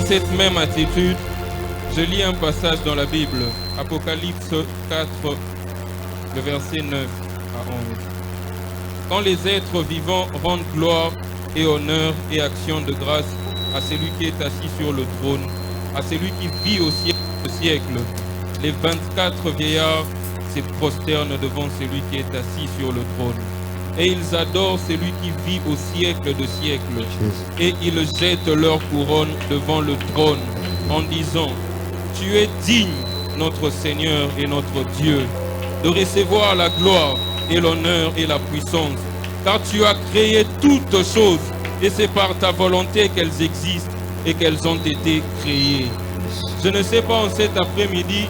cette même attitude, je lis un passage dans la Bible, Apocalypse 4, le verset 9 à 11. Quand les êtres vivants rendent gloire et honneur et action de grâce à celui qui est assis sur le trône, à celui qui vit au siècle, les 24 vieillards se prosternent devant celui qui est assis sur le trône. Et ils adorent celui qui vit au siècle de siècles. Et ils jettent leur couronne devant le trône en disant: Tu es digne, notre Seigneur et notre Dieu, de recevoir la gloire et l'honneur et la puissance, car tu as créé toutes choses, et c'est par ta volonté qu'elles existent et qu'elles ont été créées. Je ne sais pas en cet après-midi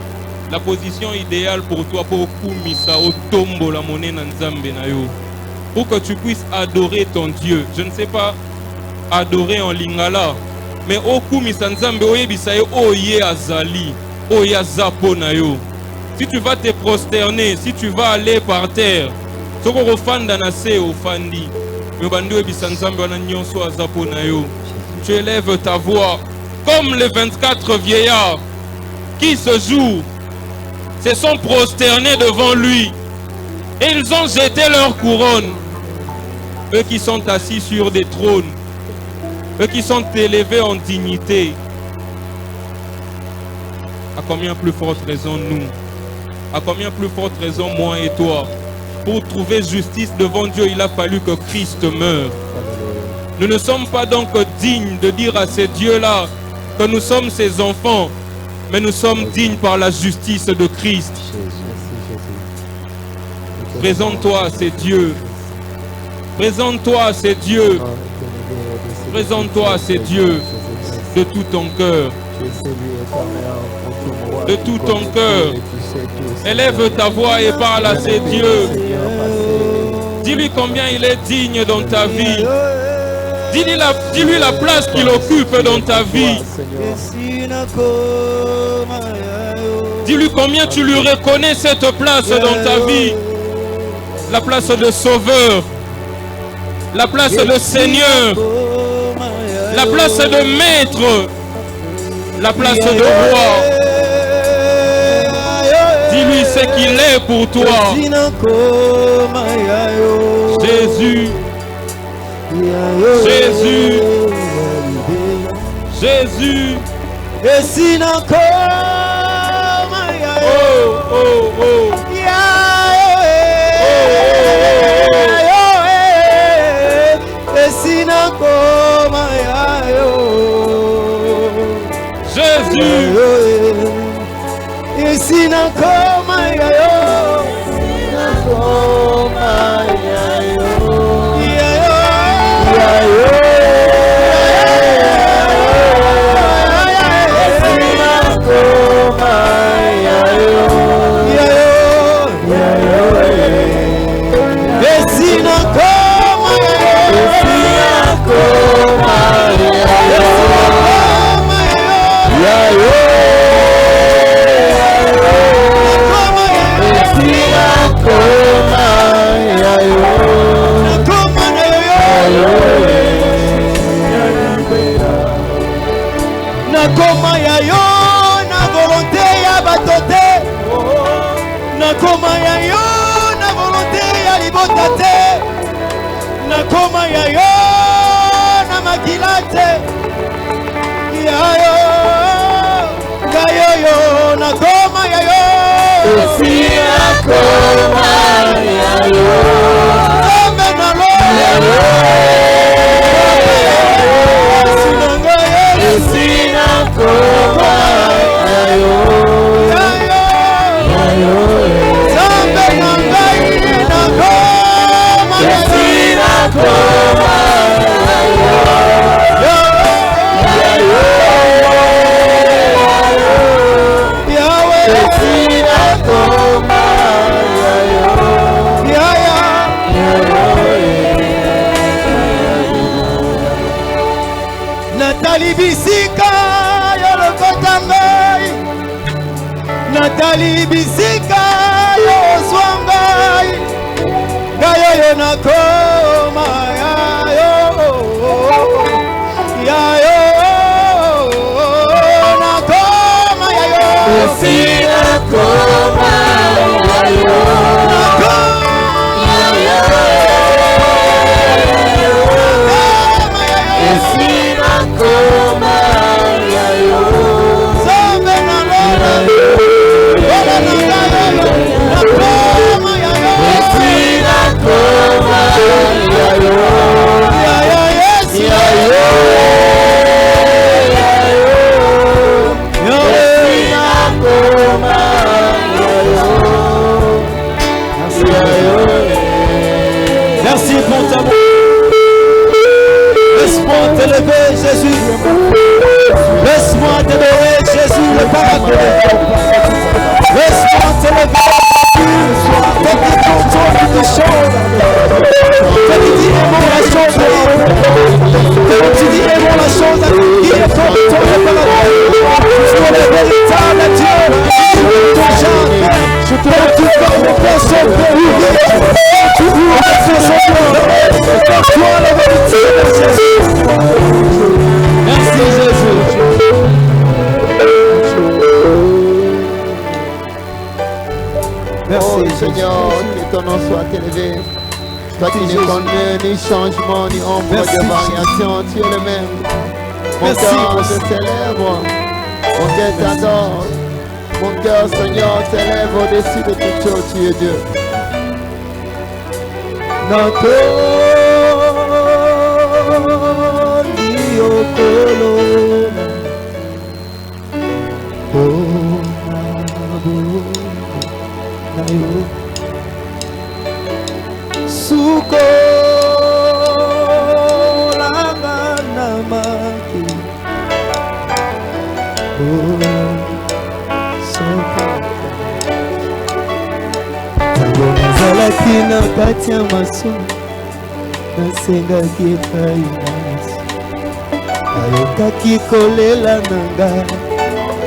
la position idéale pour toi pour kumisa otombo la monnaie nzambe na yo, pour que tu puisses adorer ton Dieu. Je ne sais pas adorer en lingala, mais okumisa nzambe oyebisa ye oye azali, oye azapo na yo. Si tu vas te prosterner, si tu vas aller par terre, soko ofanda na se ofandi, mais bandi oyebisa nzambe wana nyonso azapo na yo. Tu élèves ta voix comme les 24 vieillards qui ce jour se sont prosternés devant lui et ils ont jeté leur couronne. Eux qui sont assis sur des trônes, eux qui sont élevés en dignité. À combien plus forte raison nous? À combien plus forte raison moi et toi? Pour trouver justice devant Dieu, il a fallu que Christ meure. Nous ne sommes pas donc dignes de dire à ces dieux-là que nous sommes ses enfants, mais nous sommes dignes par la justice de Christ. Présente-toi à ces dieux. Présente-toi à ces dieux. Présente-toi à ces dieux de tout ton cœur. De tout ton cœur. Élève ta voix et parle à ces dieux. Dis-lui combien il est digne dans ta vie. Dis-lui la place qu'il occupe dans ta vie. Dis-lui combien tu lui reconnais cette place dans ta vie. La place de sauveur. La place de Seigneur. La place de maître. La place de roi. Dis-lui ce qu'il est pour toi. Jésus. Jésus. Jésus. Oh, oh, oh. Nathalie Bisika yo swangai gayo yo nakoma ya yo Merci pour ta main. Laisse-moi t'élever, Jésus. Laisse-moi t'adorer, Jésus, le Paraclet. Laisse-moi t'élever. Toi qui contrôle toutes les choses. Toi qui dis aimons la chose. Toi qui dis aimons la chose à qui est ton Paraclet. Tu es le véritable Dieu. Ton jardin. Ton tout corps de personne peut ouvrir. Tu ouvres la façon de toi la vérité de Jésus. Merci Jésus. Merci Seigneur, que ton nom soit élevé. Toi qui ne connais ni changement ni ombre de variation, tu es le même. Mon cœur se célèbre, mon cœur t'adore. Mon cœur Seigneur s'élève au-dessus de toute chose, tu es Dieu. Notre Diokolo Suko langa namaki nazalaki na kati ya masumu nasengaki epai na Yesu alekaki kolela na ngai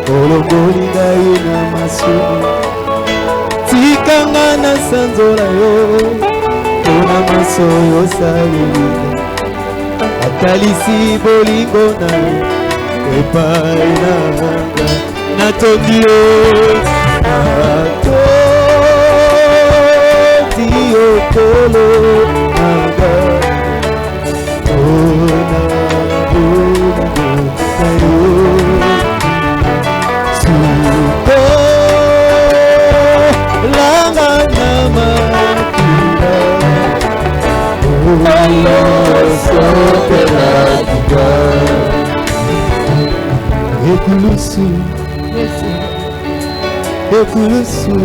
olongoli ngai na masumu tikanga na sanzola yo mpona maso yosalela atalisi bolingo na epai na ngai natondi yo Diokolo naga ona suko langa namakila sokelatika ekulusu ekulusu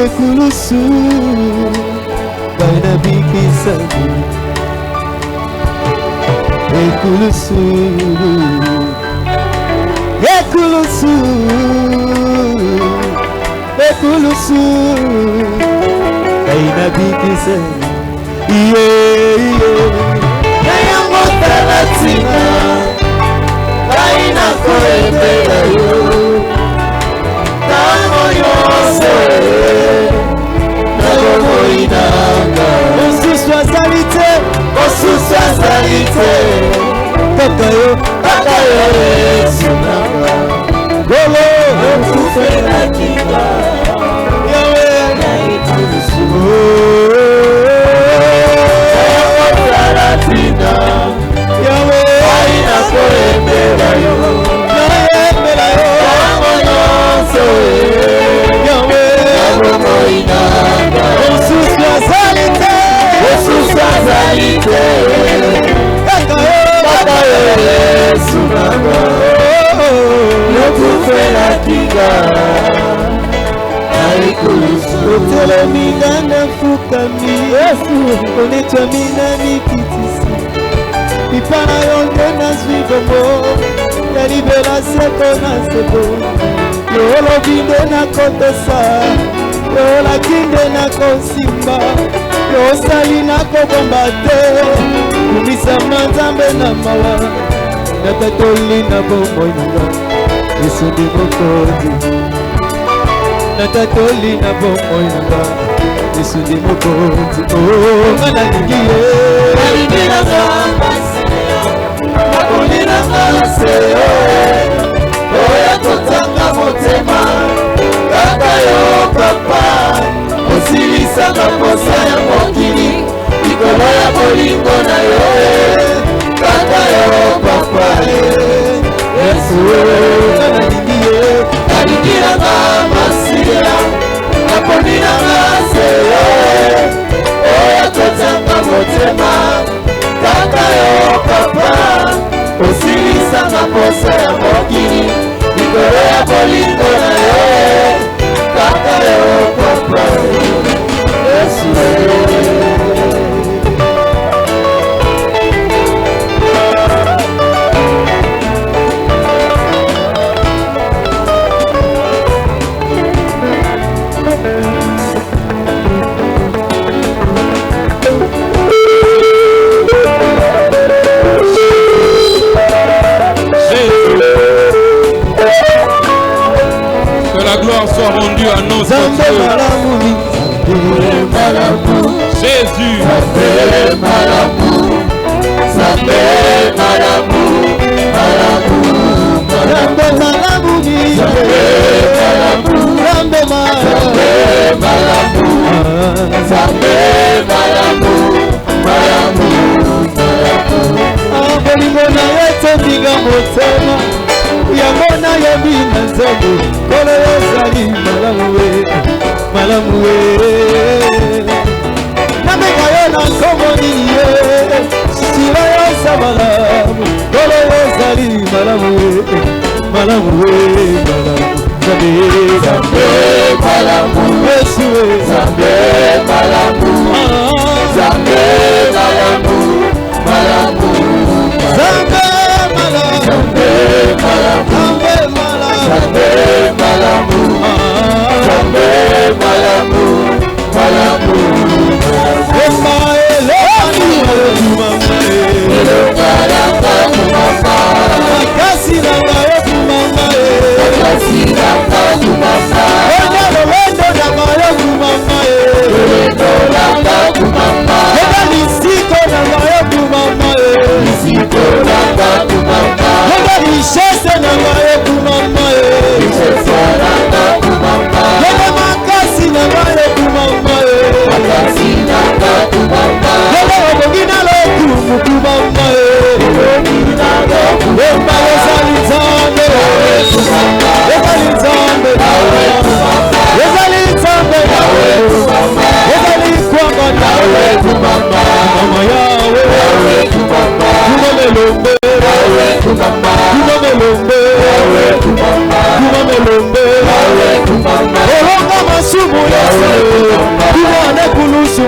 ekulusu baina bikisani ekulusu ekulusu ekulusu baina bikisani iye nayango talatina baina koembela yo tango yose osusu azali te kaka yo Yesu nanga golo okufelaki nga yawe naitulusu talatina yawe aina koembela yo naembela yo tango nyonso yawe nabomoinanga osusu azali te kaka yo Yesu nanga nokufelaki nga otelemi nga nafukami onetwami na mikitisi lipa na yo nde nazwi bongo ya libela seko na seko yo olobi nde nakotosa yo olaki nde nakosimba yo osali nakobomba te kumisama nzambe na mawa natatoli na bomoi nanga Yesu ndi mokonzi natatoli na bomoi nanga Yesu ndi mokonzi nga nalingi ye nalingilanga nakolilanga seyo oya kotanga motema kaka yo papa osilisanga posa ya mokili likolo ya bolingo na yo kaka yo papa Yesu nalingi ye nalingilanga masiya naponilanga seyo oya kotanga motema kaka yo papa osilisanga posa ya mokili likolo ya bolingo na yo kaka yo papa soit rendu à notre Zambe Dieu. malamuni. Jésus. Zambe malamuni. Zambe bolingo na ye tondinga motema yango nayebi na nzembo kolo ezali malamu we malamu we nabeka yo na nkombo nini ye sila yosa malamu kolo ezali malamu we malamu we malamu Zambe malamu Yesu we Zambe malamu Zambe malamu malamu Zambe malamu Zambe malamu Zambe malamu Zambe malamu malamu Ema eloni kumama elongalanga kumama makasi nanga yo kumama makasi nanga kumama ena lolendo nanga yo kumama lolendo nanga kumama ena lisiko nanga yo kumama lisiko nanga kumama ena lishese nanga yo kumama lishese nanga kumama ena makasi nanga yo kumama makasi nanga kumama ena obogina lokumu kumama obogina lokumu ema ezali nzambe ezali nzambe ezali nzambe ezali kwanga nawe mama yawe kumamelombe kumamelombe kumamelombe olonga masumu yesu kumane kulusu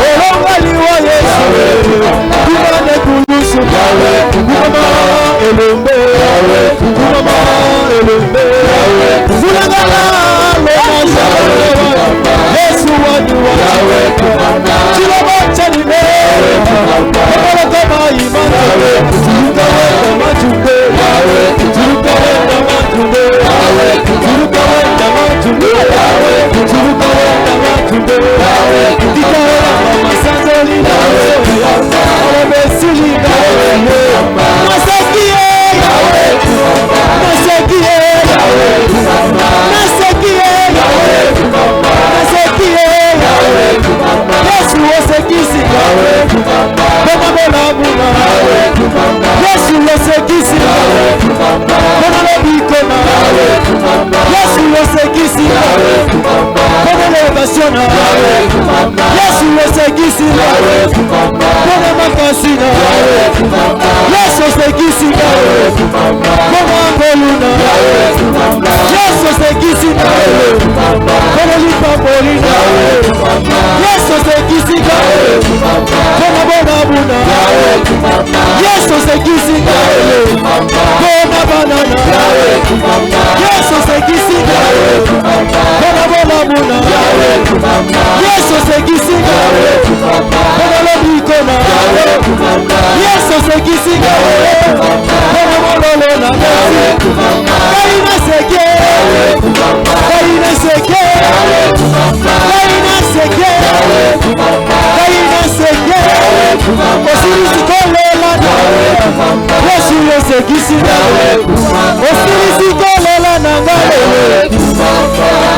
olonga liwa yesu kumane kulusu kumama elombe kumama elombe kulangala lomasa yesu waduwa chilobachanime okolokoma imante turukawenda majumbe turukawenda majumbe turukawenda majumbe turukawenda majumbe dikawenda masanzolina olebesilina masakie masakie masakie masakie yesu osekisi bona bolabuna yesu osekisi bona lobikona yesu osekisi bona lebasiona yesu osekisi bona makasina yesu osekisi bona angoluna yesu osekisi bona lipapolina yesu osekisi bona bonabuna yesu osekisi bona banana yesu osekisi bona bonabuna yesu osekisi bona lobikona yesu osekisi bona mololona kaina seke kaina seke kaina seke kaina seke osirisikolela yesu yosekisi osirisikolela nangale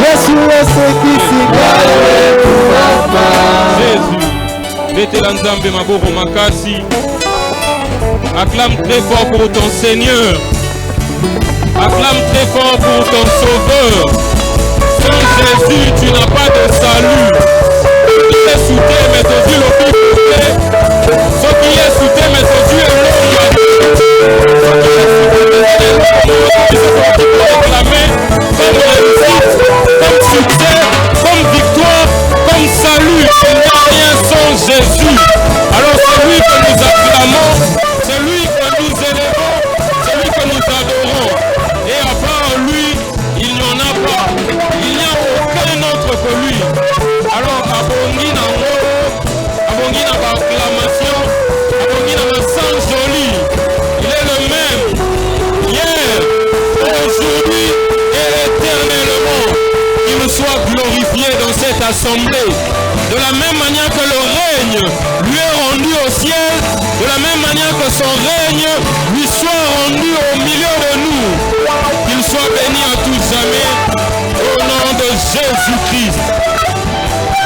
yesu yosekisi Jésus. Betela Nzambe Maboro Makasi. Acclame très fort pour ton Seigneur. Acclame très fort pour ton Sauveur. Sans Jésus, tu n'as pas de salut. Tu es soudé, mais ton Dieu le plus fait. Ce qui est soudé, mais ton Dieu est l'homme. Ce qui est soudé, mais ton Dieu est l'homme. Tu peux réclamer comme réussite, comme succès, comme victoire, comme salut. Il n'y a rien sans Jésus. Alors c'est lui que nous acclamons, c'est lui que nous élevons, c'est lui que nous adorons. Et à part lui, il n'y en a pas. assemblées. De la même manière que le règne lui est rendu au ciel, de la même manière que son règne lui soit rendu au milieu de nous. Qu'il soit béni à tous jamais. Au nom de Jésus-Christ.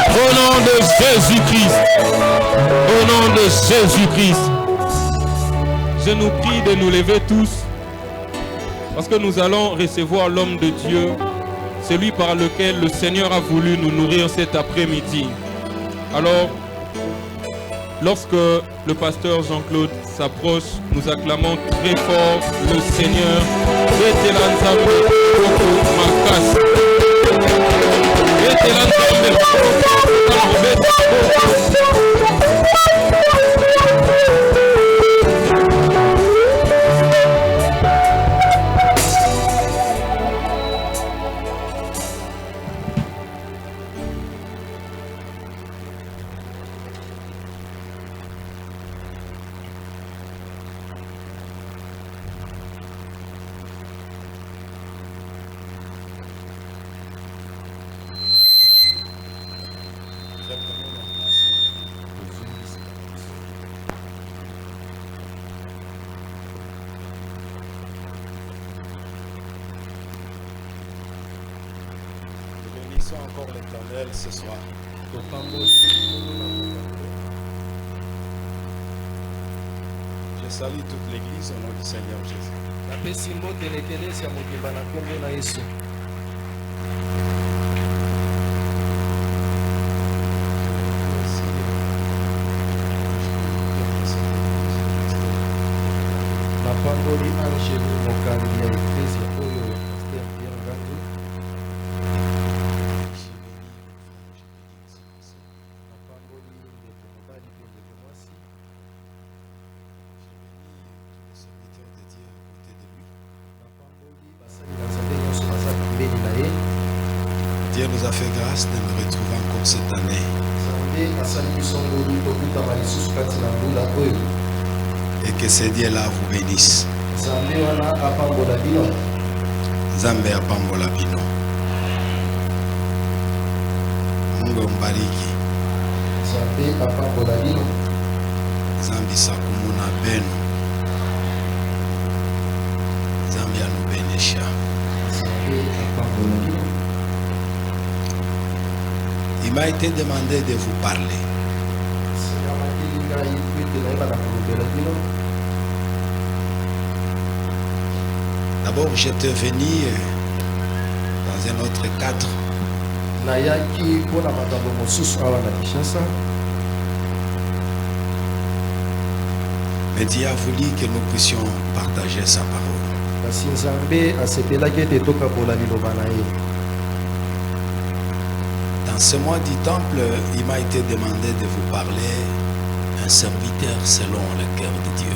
Au nom de Jésus-Christ. Au nom de Jésus-Christ. Je nous prie de nous lever tous. Parce que nous allons recevoir l'homme de Dieu, celui par lequel le Seigneur a voulu nous nourrir cet après-midi. Alors, lorsque le pasteur Jean-Claude s'approche, nous acclamons très fort le Seigneur. Encore l'Éternel ce soir. Je salue toute l'Église au nom du Seigneur Jésus. Dieu nous a fait grâce de nous retrouver encore cette année. Et que ce Dieu-là vous bénisse. Zambe apambola bino. Mungu mbariki. Zambi sakumuna benu. Zambi anubenesha. Il m'a été demandé de vous parler. D'abord, j'étais venu dans un autre cadre. Mais Dieu a voulu que nous puissions partager sa parole. Dans ce mois du temple, il m'a été demandé de vous parler un serviteur selon le cœur de Dieu.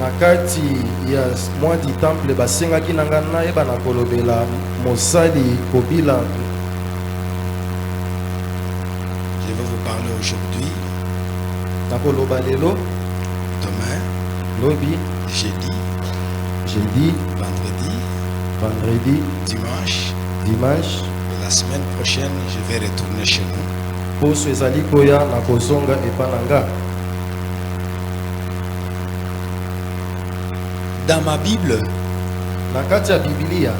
Nakati ya mois du temple basengaki nanga na eba na kolobela mosali kobila. Je vais vous parler aujourd'hui, Nakoloba lelo, demain, lobi, jeudi, vendredi, dimanche. La semaine prochaine, je vais retourner chez nous. Poso ezali koya na kozonga epananga. Dans ma Bible, Nakati ya Biblia,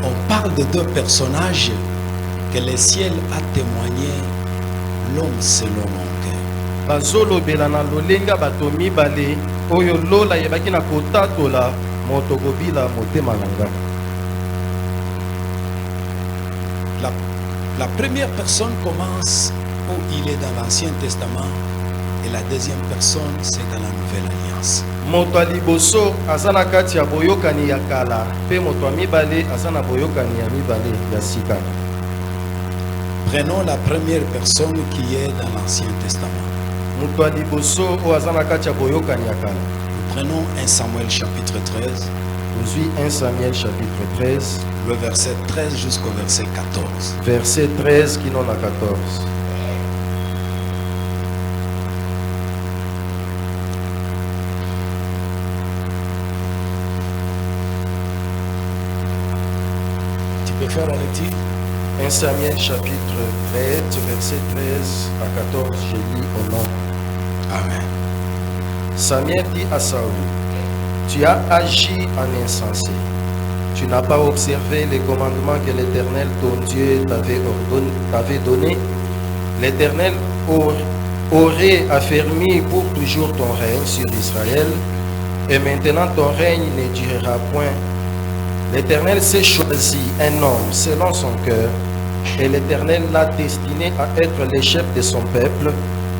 on parle de deux personnages que le ciel a témoigné, l'homme selon mon cœur. bazolobela na lolenga bato mibale oyo lola yebaki na kotatola moto kobila motema nanga. La première personne commence où il est dans l'Ancien Testament et la deuxième personne c'est dans la Nouvelle Alliance. Moto liboso azana kati ya boyokani ya kala pe moto mibale azana boyokani ya mibale ya sika. Prenons la première personne qui est dans l'Ancien Testament. Moto liboso o azana kati ya boyokani ya kala. Prenons 1 Samuel chapitre 13. Aujourd'hui 1 Samuel chapitre 13. Le verset 13 jusqu'au verset 14. Verset 13 qui n'en a 14. faire la lecture? 1 Samuel chapitre 13, verset 13 à 14, je lis au nom. Amen. Samuel dit à Saül, tu as agi en insensé. Tu n'as pas observé les commandements que l'Éternel, ton Dieu, t'avait donnés. L'Éternel aurait affermi pour toujours ton règne sur Israël, et maintenant ton règne ne durera point. L'Éternel s'est choisi un homme selon son cœur, et l'Éternel l'a destiné à être le chef de son peuple,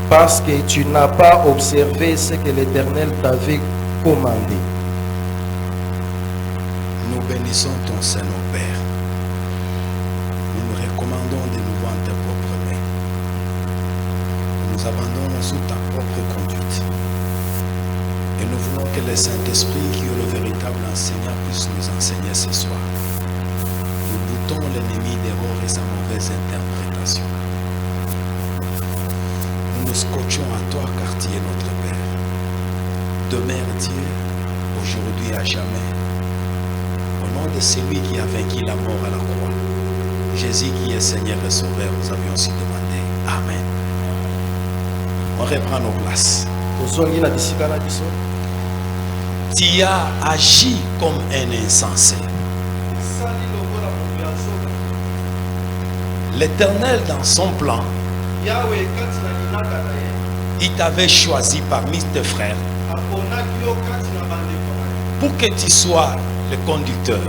parce que tu n'as pas observé ce que l'Éternel t'avait commandé. Nous bénissons ton Seigneur Père. Nous nous recommandons de nous voir tes propres mains. Nous nous abandonnons sous ta propre conduite. Et nous voulons que le Saint-Esprit, qui est le véritable enseignant, puisse nous enseigner ce soir. Nous boutons l'ennemi d'erreur et sa mauvaise interprétation. Nous nous scotchons à toi car tu es notre Père. Demeure Dieu, aujourd'hui à jamais. Au nom de celui qui a vaincu la mort à la croix, Jésus qui est Seigneur et Sauveur, nous avions aussi demandé. Amen. On reprend nos places. Tu as agi comme un insensé. L'Éternel, dans son plan, il t'avait choisi parmi tes frères pour que tu sois le conducteur.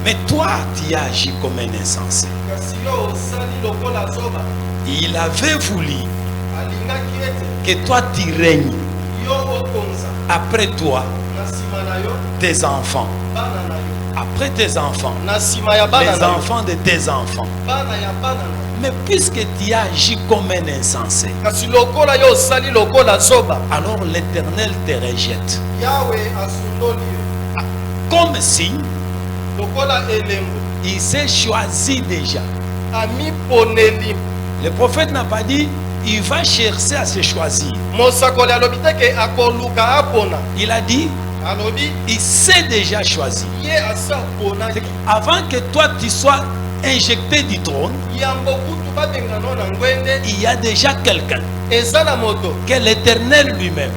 Mais toi, tu as agi comme un insensé. Il avait voulu que toi tu règnes. Après toi, tes enfants. Après tes enfants, les enfants de tes enfants. Mais puisque tu as agi comme un insensé, alors l'Éternel te rejette. Comme si il s'est choisi déjà. Le prophète n'a pas dit il va chercher à se choisir. Il a dit il s'est déjà choisi. Avant que toi tu sois injecté du trône, il y a déjà quelqu'un que l'Éternel lui-même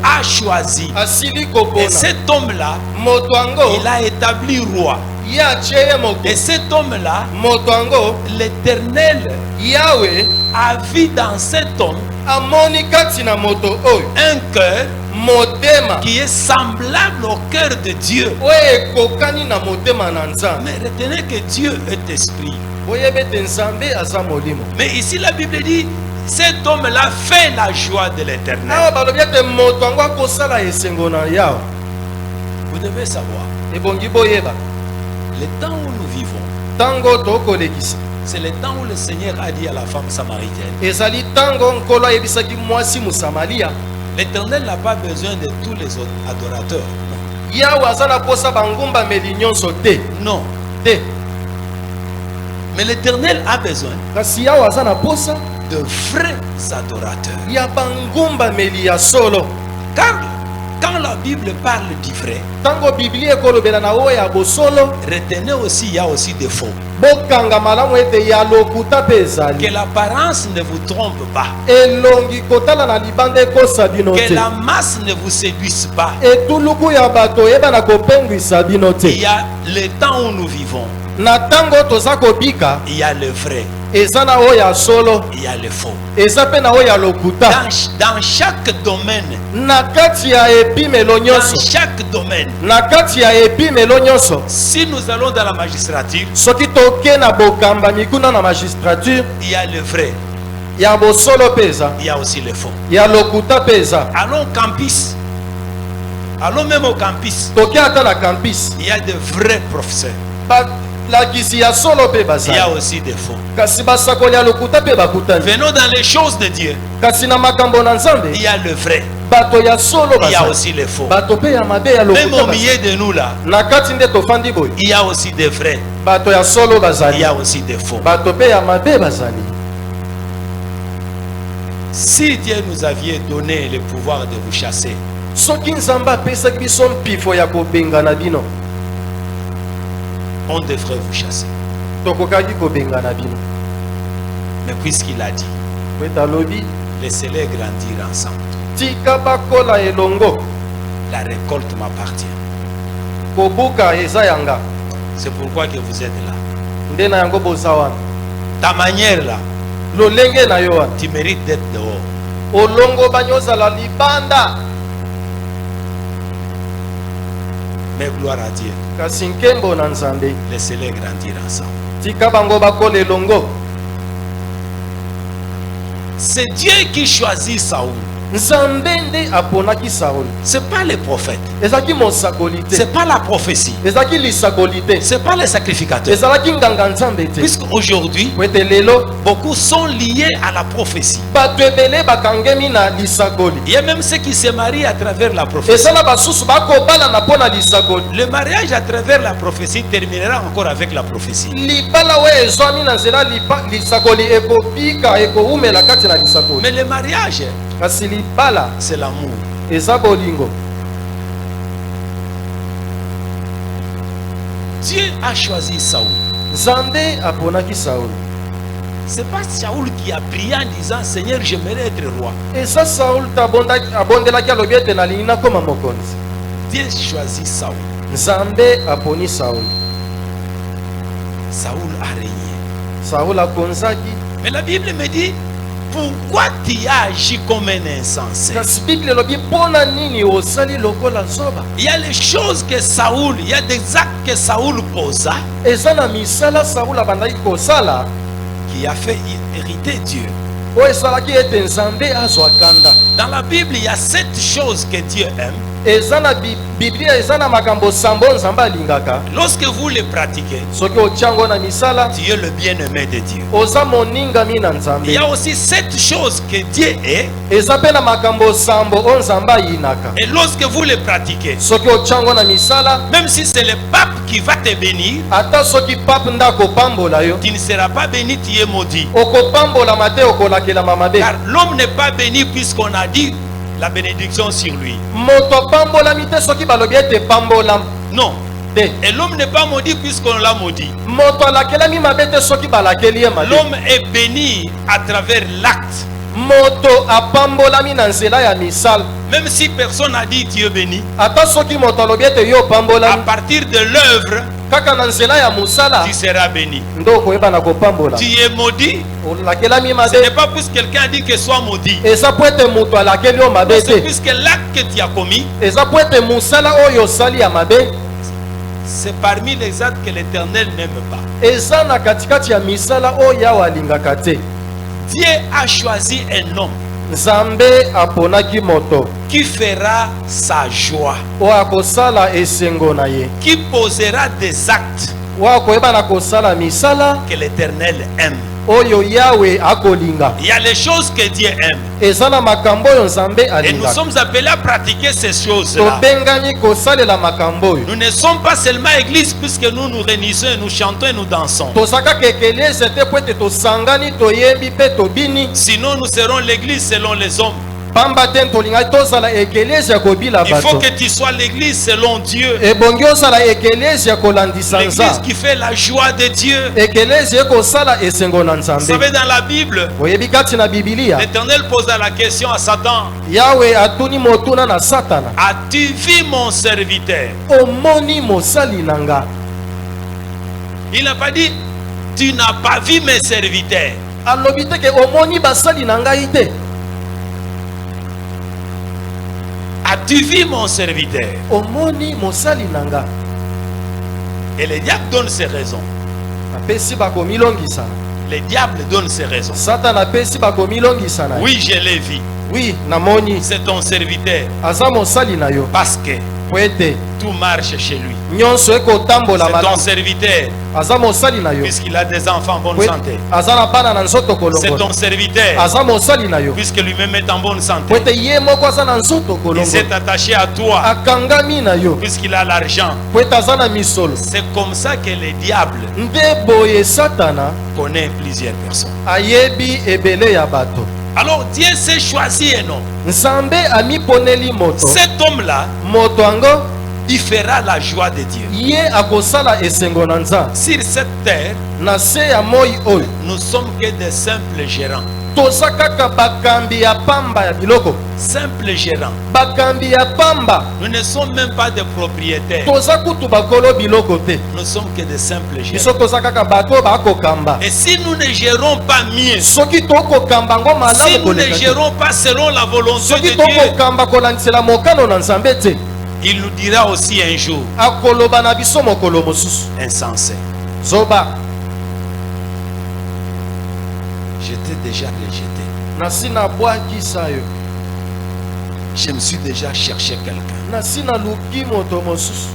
a choisi. Et cet homme-là, il a établi roi. Et cet homme-là, l'Éternel a vu dans cet homme un cœur qui est semblable au cœur de Dieu. Mais retenez que Dieu est esprit. Mais ici la Bible dit cet homme-là fait la joie de l'Éternel. Vous devez savoir, le temps où nous vivons, c'est le temps où le Seigneur a dit à la femme samaritaine, l'Éternel n'a pas besoin de tous les autres adorateurs. Non. Mais l'Éternel a besoin de vrais adorateurs. Car quand la Bible parle du vrai, retenez aussi, il y a aussi des faux. Que l'apparence ne vous trompe pas. Que la masse ne vous séduise pas. Il y a le temps où nous vivons. Il y a le vrai. Il y a le faux. Dans chaque domaine, si nous allons dans la magistrature, il y a le vrai. Il y a aussi le faux. Allons au campus. Allons même au campus. Il y a de vrais professeurs. Il y a aussi des faux. Venons dans les choses de Dieu. Il y a le vrai. Il y a aussi le faux. Même au milieu de nous là, il y a aussi des vrais. Il y a aussi des faux. Si Dieu nous avait donné le pouvoir de vous on devrait vous chasser. tokokaki kobengana bino. Mais puisqu'il a dit, Po ete alobi laissez-les grandir ensemble. tika bakola elongo, La récolte m'appartient. kobuka eza yanga. C'est pourquoi que vous êtes là. Nde na yango boza wana. Ta manière là, Lolenge na yo wana. tu mérites d'être dehors. Olongo banyozala libanda. Mais gloire à Dieu, Kasi nkembo na Nzambe. laissez-les grandir ensemble. Tika bango bakola elongo. C'est Dieu qui choisit Saoul. Nzambe nde aponaki Saul. C'est pas les prophètes. Ezaki mosakoli te. C'est pas la prophétie. Ezaki lisakoli te. C'est pas les sacrificateurs. Ezalaki nganga Nzambe te. Puisqu'aujourd'hui, Po ete lelo beaucoup sont liés à la prophétie. bato ebele bakangemi na lisakoli. Il y a même ceux qui se marient à travers la prophétie. Eza na basusu bakobala na mpo na lisakoli. Le mariage à travers la prophétie terminera encore avec la prophétie. Libala we ezwami na nzela lisakoli ekobika ekoumela kati na lisakoli. Mais le mariage, Kasi libala c'est l'amour. eza bolingo. Dieu a choisi Saoul. Nzambe aponaki Saul. C'est pas Saoul qui a prié en disant Seigneur, j'aimerais être roi. Eza Saul abondelaki alobi ete nalingi nakoma mokonzi. Dieu choisit Saoul. Nzambe aponi Saul. Saoul a régné. Saul akonzaki. Mais la Bible me dit, pourquoi tu as agi comme un insensé? Kasi Bible elobi mpona nini osali lokola zoba. Il y a les choses que Saoul, il y a des actes que Saoul posa Eza na misala Saul abandaki kosala qui a fait hériter Dieu. oyo esalaki ete Nzambe azwa kanda. Dans la Bible, il y a 7 choses que Dieu aime. Eza na Biblia eza na makambo sambo Nzambe alingaka. Lorsque vous les pratiquez, Soki otiango na misala tu es le bien-aimé de Dieu. oza moningami na Il Nzambe. y a aussi 7 choses que Dieu est. Eza mpe na makambo sambo oyo Nzambe ayinaka. Et lorsque vous les pratiquez, Soki otiango na misala même si c'est le pape qui va te bénir, ata soki pape nde akopambola yo, tu ne seras pas béni, tu es maudit. okopambolama te, okolakelama mabe. Car l'homme n'est pas béni puisqu'on a dit la bénédiction sur lui. Moto apambolami te soki balobi ete pambolam Non. te. Et l'homme n'est pas maudit puisqu'on l'a maudit. Moto alakelami mabe te soki balakeli ye mabe. L'homme est béni à travers l'acte. Moto apambolami na nzela ya misala. Même si personne n'a dit tu es béni, Ata soki moto alobi ete yo à opambolami, partir de l'œuvre, kaka na nzela ya mosala tu seras béni. ndo okoyeba na kopambola. Tu es maudit, Olakelami ce mabe n'est pas puisque quelqu'un a dit que sois maudit. eza po ete moto alakeli yo mabe C'est te. puisque l'acte que tu as commis, Eza po ete mosala oyo osali ya mabe c'est parmi les actes que l'Éternel n'aime pas. eza na katikati ya misala oyo yawe alingaka te. Dieu a choisi un homme Nzambe aponaki moto qui fera sa joie, oyo akosala esengo na ye, qui posera des actes oyo akoyeba na kosala misala que l'Éternel aime. oyo yawe akolinga. Il y a les choses que Dieu aime. Eza na makambo oyo Nzambe Et nous alingaka. sommes appelés à pratiquer ces choses-là. Tobengami kosalela makambo oyo. Nous ne sommes pas seulement église puisque nous nous réunissons, et nous chantons et nous dansons. Tozaka kekelese te po ete tosangani toyembi mpe tobini. Sinon nous serons l'église selon les hommes. Pamba te tolingaki tozala ekelesi ya kobila Il faut bato. que tu sois l'église selon Dieu. Ebongi ozala ekelesi ya kolandisa L'église Nzambe. qui fait la joie de Dieu. Ekelesi ekosala esengo na Vous Nzambe. savez, dans la Bible, Oyebi kati na Bibilia, l'Éternel posa la question à Satan. Yawe atuni motuna na Satana. As-tu vu mon serviteur? Omoni mosali nanga. Il n'a pas dit, tu n'as pas vu mes serviteurs. Alobi te ke omoni basali nanga ite. As-tu vu mon serviteur? Omoni mosali nanga. Et le diable donne ses raisons. Apesi bakomilongisa. Le diable donne ses raisons. Satana apesi bakomilongisa na. Oui, je l'ai vu. Oui, namoni. C'est ton serviteur. Aza mosali na yo. Parce que Po ete tout marche chez lui. nyonso ekotambola C'est ton malamu. serviteur. Aza mosali na yo. Puisqu'il a des enfants en bonne Po ete santé. aza na bana na nzoto C'est kolongola. ton serviteur. Aza mosali na yo. Puisque lui-même est en bonne Po santé. ete ye moko aza na nzoto Il s'est kolongola. attaché à toi. Akangami na yo. Puisqu'il a l'argent. Po ete aza na misolo. C'est comme ça que le diable Nde boye Satana connaît plusieurs personnes. ayebi ebele ya bato. Alors Dieu s'est choisi un homme. Nzambe amiponeli moto. Cet homme-là, Moto ango il fera la joie de Dieu. Ye akosala esengo na Nzambe. Sur cette terre, Na se ya moi oyo. nous sommes que des simples gérants. Toza kaka bakambi ya pamba ya biloko. Simples gérants. Bakambi ya pamba. Nous ne sommes même pas des propriétaires. Toza kutu bakolo biloko te. Nous sommes que des simples gérants. Biso toza kaka bato bakokamba. Et si nous ne gérons pas mieux, Soki tokokamba ngo si malamu nous ne koleka te. gérons pas selon la volonté Soki de Dieu, tokokamba kolandisela mokano na Nzambe te. il nous dira aussi un jour, Akoloba na biso mokolo mosusu. insensé, Zoba. je t'ai déjà rejeté. Nasi na bwakisa yo. Je me suis déjà cherché quelqu'un. Nasi na luki moto mosusu.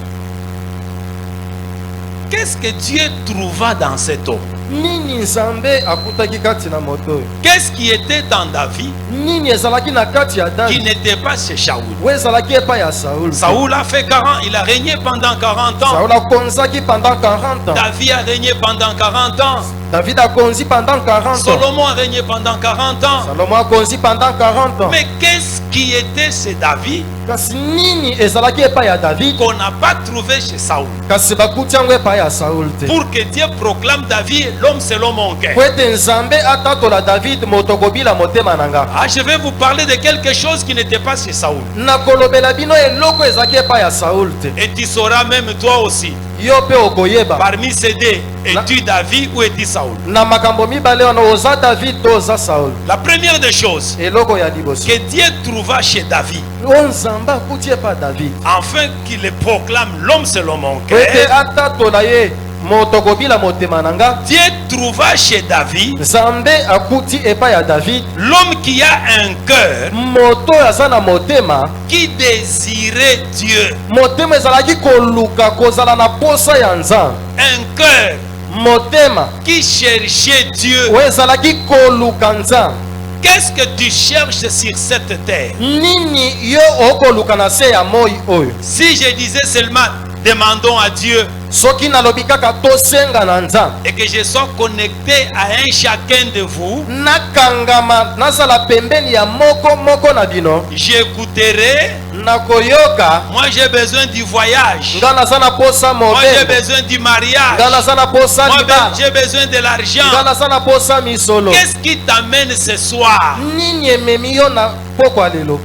Qu'est-ce que Dieu trouva dans cet homme? Nini Nzambe akutaki kati na moto oyo. Qu'est-ce qui était dans David Nini ezalaki na kati ya qui David. n'était pas chez Shaoul? Oyo ezalaki epai ya Saul. Saoul a fait 40, il a régné pendant 40 ans. Saul akonzaki pendant 40 ans. David a régné pendant 40 ans. David akonzi pendant 40 ans. Solomon a régné pendant 40 ans. Salomon akonzi pendant 40 ans. Mais qu'est-ce qui était chez David Kasi nini ezalaki epai ya David qu'on n'a pas trouvé chez Saoul? kasi bakuti yango epai ya Saul te. Pour que Dieu proclame David l'homme selon mon cœur. Po ete Nzambe atatola David moto kobila motema na nga. Ah, je vais vous parler de quelque chose qui n'était pas chez Saoul. Nakolobela bino eloko ezalaki epai ya Saul te. Et tu sauras même toi aussi. Yo pe okoyeba. Parmi ces deux, es-tu David ou es-tu Saoul? Na makambo mibale wana oza David to oza Saul. La première des choses Eloko ya liboso. que Dieu trouva chez David, O Nzambe akuti epai ya David. afin qu'il le proclame l'homme selon mon Po ete cœur, atatola ye moto kobila motema na nga. Dieu trouva chez David Nzambe akuti epai ya David l'homme qui a un cœur moto aza na motema. qui désirait Dieu. Motema ezalaki koluka kozala na posa ya Nzambe. Un cœur Motema qui cherchait Dieu. oyo ezalaki koluka Nzambe. Qu'est-ce que tu cherches sur cette terre? Nini yo okoluka na se ya moi oyo. Si je disais seulement demandons à Dieu Soki nalobi kaka tosenga na Nzambe. et que je sois connecté à un chacun de vous, Nakangama nazala pembeni ya moko moko na bino. j'écouterai. Nakoyoka. Moi j'ai besoin du voyage. Nga naza na posa Moi j'ai mobembo. besoin du mariage. Nga naza na posa Moi libala. j'ai besoin de Nga l'argent. naza na posa misolo. Qu'est-ce qui t'amène ce soir? Nini ememi yo na poko ya lelo.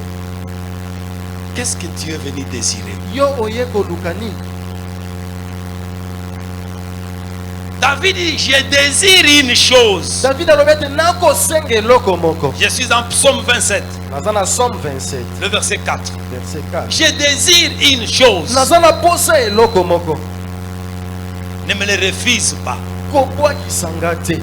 Qu'est-ce que Dieu est venu désirer? Yo oye koluka nini. David dit, je désire une chose. David alobi ete nakosenga eloko moko. Je suis en psaume 27, Naza na Somme 27 le verset 4. verset 4. Je désire une chose. Naza na posa eloko moko. Ne me le refuse pas. Kobwakisanga te.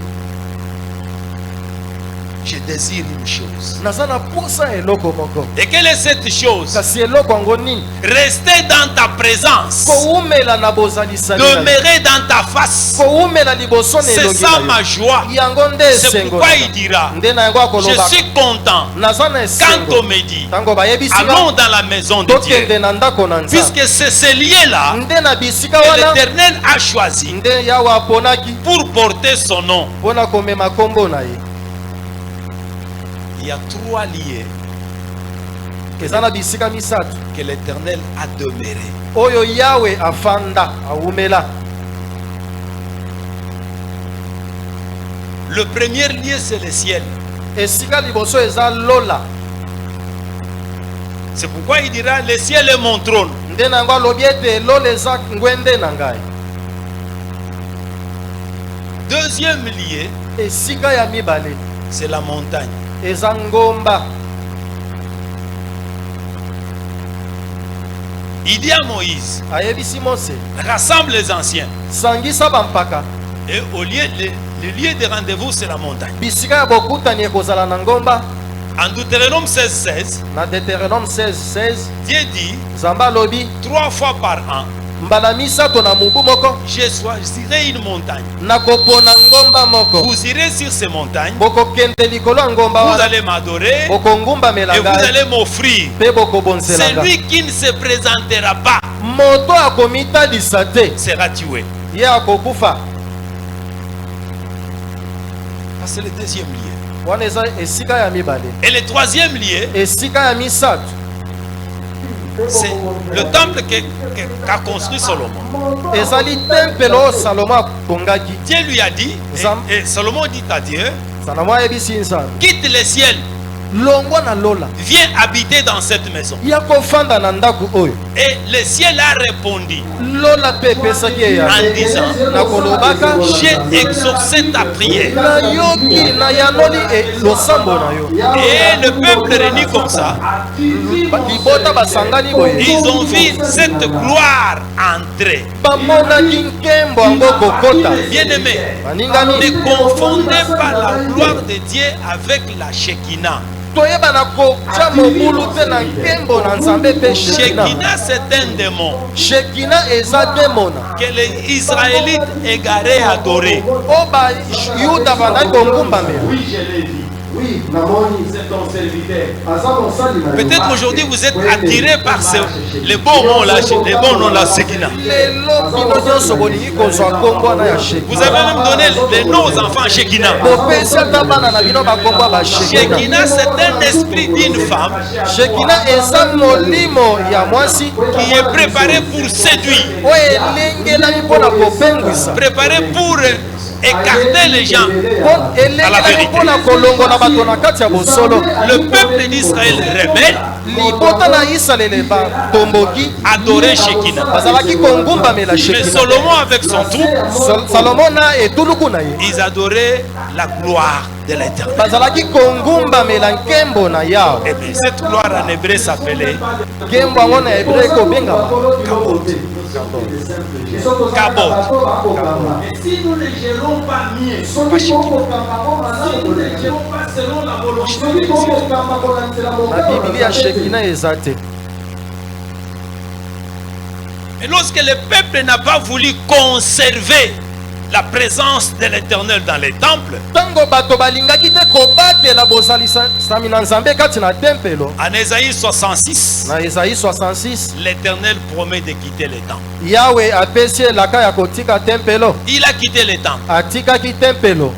Je désire une chose. Naza na posa eloko moko. Et quelle est cette chose? Kasi eloko yango nini. Rester dans ta présence. Koumela na bozalisani na yo. Demeurer dans ta face. Koumela liboso na C'est elongi ça na ma yo. joie. Yango nde C'est esengo pourquoi na il nga. dira, Nde na yango je akoloba. suis content Naza na quand esengo. on me dit, Tango bayebisi allons nga dans la maison de Dieu. tokende na ndako na Nzambe. Puisque c'est ce lien-là Nde na bisika que wana l'Éternel a choisi nde Yawe aponaki pour porter son nom. mpona komema kombo na ye. Il y a 3 lieux Eza na bisika misato que l'Éternel a demeuré. oyo Yawe afanda awumela. Le premier lieu, c'est le ciel. Esika liboso eza lola. C'est pourquoi il dira, le ciel est mon trône. Nde na yango alobi ete lola eza ngwende na ngai. Deuxième lieu, Esika ya mibale c'est la montagne. eza ngomba. Il dit à Moïse, Ayebisi Mose rassemble les anciens. sangisa bampaka. Et au lieu, le lieu de rendez-vous, c'est la montagne. Bisika ya bokutani ekozala na ngomba. En Deutéronome 16, Na Deutéronome 16:16 Dieu dit, Nzambe alobi 3 fois par an, mbala misato na mubu moko je choisirai une montagne. nakopona ngomba moko. Vous irez sur ces montagnes, Bokokende likolo ya ngomba vous wana allez m'adorer bokongumbamela et vous ngai allez m'offrir. mpe bokobonzela ngai. Celui qui ne se présentera pas Moto akomitalisa te sera tué. ye akokufa. Ah, c'est le deuxième lieu. Wana eza esika ya mibale. Et le troisième lieu, Esika ya misato c'est le temple qu'a construit Salomon. ezali tempelo oyo Salomo akongaki. Dieu lui a dit, et Salomon dit à Dieu, Salomo ayebisi Nzambe, quitte le ciel, longwa na lola, viens habiter dans cette maison. ya kofanda na ndako oyo. Et le ciel a répondu Lola mpe epesaki ye en disant, na kolobaka, j'ai exaucé ta prière. nayoki na yanoli losambo na yo. Et le peuple réuni comme ça, Libota basangani boye, ils ont vu cette gloire entrer. bamonaki nkembo yango kokota. Bien-aimés, Baningami, ne confondez pas la gloire de Dieu avec la Shekinah. toyeba na kotia mobulu te na nkembo na Nzambe mpe Shekina. Shekinah, c'est un démon Shekina eza demona que les Israélites égarés adoraient. o bayuda bandaki kongumbamela. Peut-être aujourd'hui vous êtes attirés par les bons noms là, les bons noms là, Shekinah. lelo bino nyonso bolingi kozwa nkombo wana ya Vous avez même donné les noms aux enfants Shekinah. bopesi ata bana na bino bakombo ya bashekina. Shekinah, c'est un esprit d'une femme Shekina eza molimo ya mwasi qui est préparé pour séduire, oyo elengelami mpo na kopengwisa, préparé pour écarter les gens. elengelami mpo na kolongola bato na kati ya bosolo. Le peuple d'Israël rebelle libota na Isalaele batomboki adorait Shekinah. bazalaki kongumbamela Mais Shekina. Salomon avec son troupe, Salomo na etuluku na ye ils adoraient la gloire de l'Éternel. bazalaki kongumbamela nkembo na Yawe. Et bien cette gloire en hébreu s'appelait nkembo yango na hebreu ekobengama Kabod. Si nous ne gérons pas mieux, si nous ne gérons pas selon la volonté de Dieu, na Biblia ya Shekina eza te. Et lorsque le peuple n'a pas voulu conserver la présence de l'Éternel dans les temples, Tango bato balingaki te kobatela bozalisami na Nzambe kati na tempelo. en Ésaïe 66, Na Esaïe 66, l'Éternel promet de quitter les temples. Yawe apesi elaka ya kotika tempelo, Il a quitté les temples. atikaki tempelo.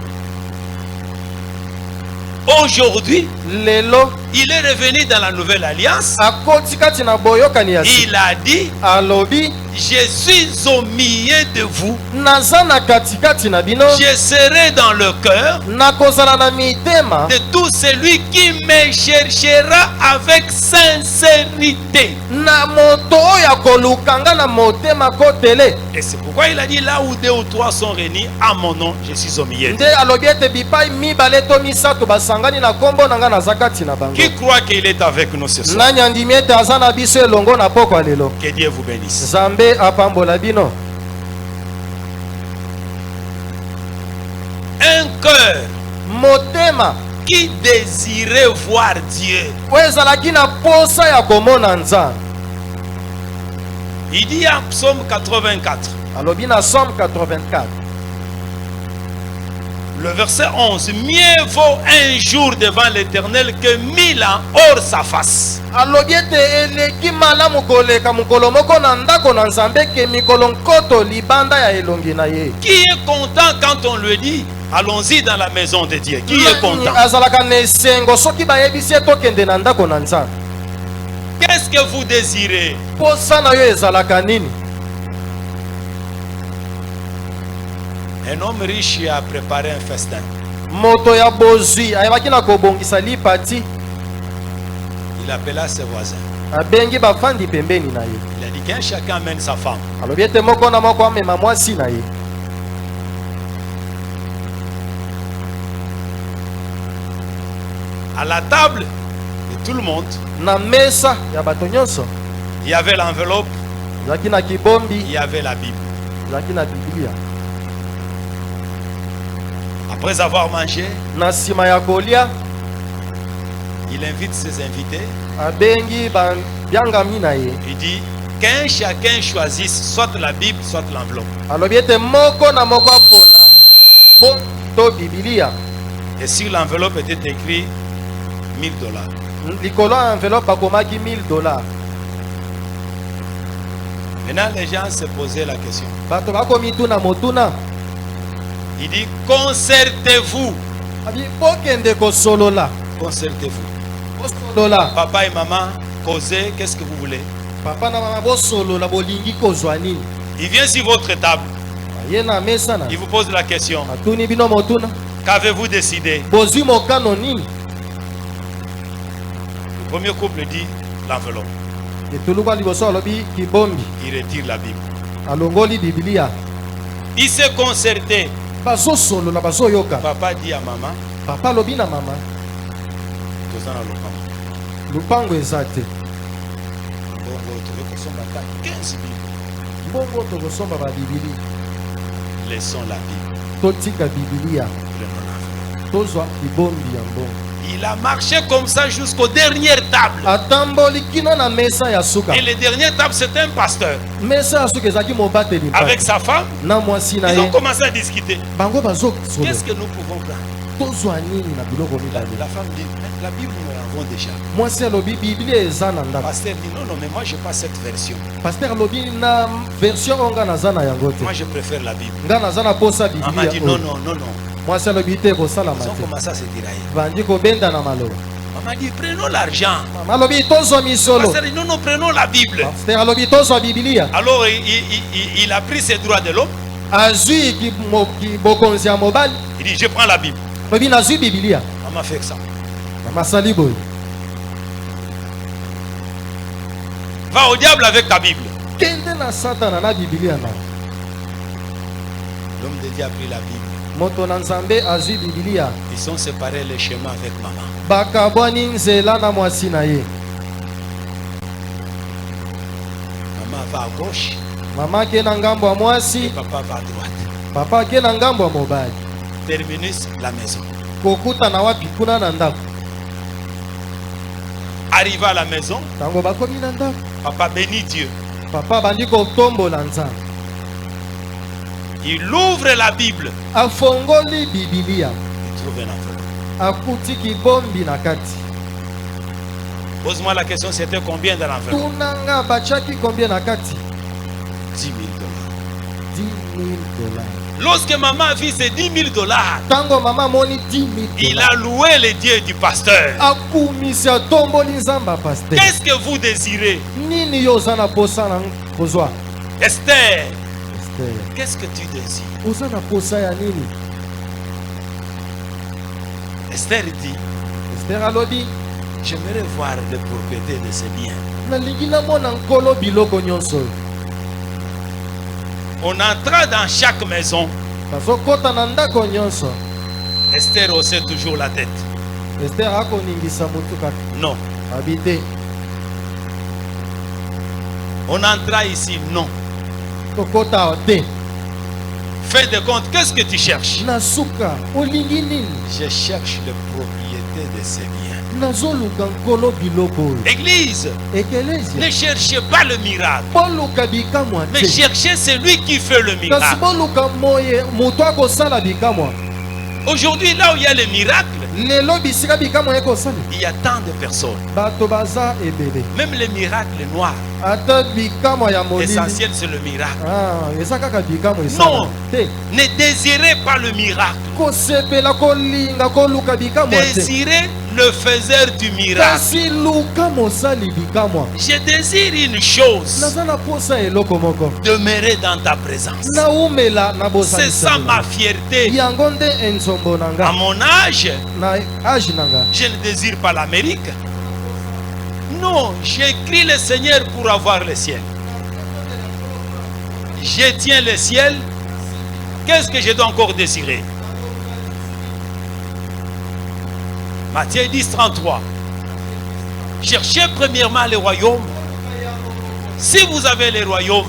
Aujourd'hui, Lelo il est revenu dans la nouvelle alliance. akoti kati na boyokani ya Il a dit, alobi, je suis au milieu de vous, naza na katikati na bino, je serai dans le cœur nakozala na mitema de tout celui qui me cherchera avec sincérité. na moto oyo akolukanga na motema kotele. Et c'est pourquoi il a dit, là où 2 ou 3 sont réunis à mon nom, je suis au milieu. Nde alobi ete bipai mibale to misato basangani na kombo na nga naza kati na bango. Qui croit qu'il est avec nous ce soir? Nani andimi ete aza na biso elongo na pokwa lelo. Que Dieu vous bénisse. Nzambe apambola bino. Un cœur Motema qui désirait voir Dieu. oyo ezalaki na posa ya komona Nzambe. Il dit en Psaume 84, Alobi na Somme 84. le verset 11, mieux vaut un jour devant l'Éternel que 1000 ans hors sa face. Alobi ete eleki malamu koleka mokolo moko na ndako na Nzambe ke mikolo nkoto libanda ya elongi na ye. Qui est content quand on lui dit, allons-y dans la maison de Dieu? Qui est content? Azalaka na esengo soki bayebisi ye tokende na ndako na Nzambe. Qu'est-ce que vous désirez? Posa na yo ezalaka nini? Un homme riche a préparé un festin. Moto ya bozwi ayebaki na kobongisa lipati, Il appela ses voisins. abengi bafandi pembeni na ye. Il a dit qu'un chacun amène sa femme. Alobi ete moko na moko amema mwasi na ye. À la table de tout le monde, Na mesa ya bato nyonso il y avait l'enveloppe, ezalaki na kibombi, il y avait la Bible. ezalaki na Biblia. Après avoir mangé, Na nsima ya kolia il invite ses invités. abengi babiangami na ye. Il dit qu'un chacun choisisse soit la Bible, soit l'enveloppe. Alobi ete moko na moko apona bo to Biblia. Et sur l'enveloppe était écrit $1000. Likolo ya enveloppe akomaki $1000. Maintenant, les gens se posaient la question. Bato bakomituna motuna. Il dit concertez-vous. Abi bokende kosolola. Concertez-vous. Kosolola. Papa et maman, causez, qu'est-ce que vous voulez? Papa na mama bosolo la bolingi kozwa nini. Il vient sur votre table. Ye na mesa na. Il vous pose la question. Atuni bino motuna. Qu'avez-vous décidé? Bozwi mokano nini. Le premier couple dit l'enveloppe. Etuluka liboso alobi kibombi. Il retire la Bible. Alongoli Biblia. Il s'est concerté. Bazo solo na bazo yoka. Papa dit à maman. Papa lobi na mama. Tozana lopango. Lupango ezate. Bongo trouvé que son bata 15 Bibles. Bongo tokosomba ba Biblia. Laissons la Bible. Totika Biblia. Prenons l'enveloppe. Tozwa kibombi ya mbongo. Il a marché comme ça jusqu'aux dernières tables. Atamboli kino na mesa ya suka. Et les dernières tables, c'était un pasteur. Mesa ya suka ezaki mobateli. Avec sa femme, na mwasi na ils ont ye. commencé à discuter. Bango bazo solo. Qu'est-ce que nous pouvons faire? Tozwa nini na biloko La mibale. femme dit, la Bible, nous l'avons déjà. Mwasi alobi Biblia eza na ndako. Pasteur dit, non, non, mais moi, je n'ai pas cette version. Pasteur alobi na version onga nazana yango te. Moi, je préfère la Bible. Nga nazana posa Maman Biblia. dit, non, non, non, non. Mwasi alobi te kosala Ils ont mate. commencé à se tirailler. Bandi kobenda na maloba. Maman dit, prenons l'argent. Mama alobi tozwa misolo. Pasteur dit, non, non, prenons la Bible. Pasteur alobi tozwa Biblia. Alors, il a pris ses droits de l'homme. Azui kibokonzi ya mobali. Il dit, je prends la Bible. Lobi nazwi Biblia. Maman fait que ça. Mama sali boy. Va au diable avec ta Bible. Kende na satana na Biblia na. L'homme de Dieu a pris la Bible. Moto na Nzambe azwi Biblia. Ils sont séparés les chemins avec maman. Bakabwani nzela na mwasi na ye. Maman va à gauche Mama ke na ngambo ya et mwasi, papa va à droite. papa ke na ngambo ya mobali. Terminus, la maison. Kokuta na wapi kuna na ndako. Arrivé à la maison, Tango bakomi na ndako. papa bénit Dieu. Papa bandi kotombola Nzambe. Il ouvre la Bible. Afongoli Biblia. Il trouve un enveloppe. Akuti kibombi na kati. Pose-moi la question, c'était combien dans l'enveloppe? Tunanga bachaki combien na kati? 10 000 $. 10 000 $. Lorsque maman a vu ces 10 000 $, Tango mama moni 10 000 il $. a loué le Dieu du pasteur. Akumisa tomboli Nzamba pasteur. Qu'est-ce que vous désirez? Nini yo zana posa na kozwa? Esther, Esther. qu'est-ce que tu désires? Ozana posa ya nini? Esther dit, Esther alobi, j'aimerais voir les propriétés de ces biens. nalingi namona nkolo biloko nyonso. On entra dans chaque maison. Nazokota na ndako nyonso. Esther haussait toujours la tête. Esther akoningisa mutu kaka. Non. Abite. On entra ici. Non. Kokota te. Fais de compte, qu'est-ce que tu cherches? Nasuka. Olingi nini? Je cherche les propriétés de ces biens. Nazoluka nkolo biloko. Église, Ekelezia. ne cherchez pas le miracle, Boluka bikamwa mais te. cherchez celui qui fait le Kasi miracle. boluka moye mutu akosala bikamwa. Aujourd'hui, là où il y a le miracle, Lelo bisika bikamwa ekosala. il y a tant de personnes. Bato baza ebele. Même les miracles noirs, Ata bikamwa ya molili. l'essentiel c'est le miracle. Ah, eza kaka bikamwa esala. Non. Te. Ne désirez pas le miracle, Kosepela kolinga koluka bikamwa te. désirez le faiseur du miracle. Kasi luka mosali bikamwa. Je désire une chose, Naza na posa eloko moko. demeurer dans ta présence. Naumela na C'est ça ma fierté. yango nde enzombo na À nga. mon âge, Na age na nga. je ne désire pas l'Amérique. Non, j'écris le Seigneur pour avoir le ciel. Je tiens le ciel. Qu'est-ce que je dois encore désirer? Matthieu 10, 33. Cherchez premièrement le royaume. Si vous avez le royaume,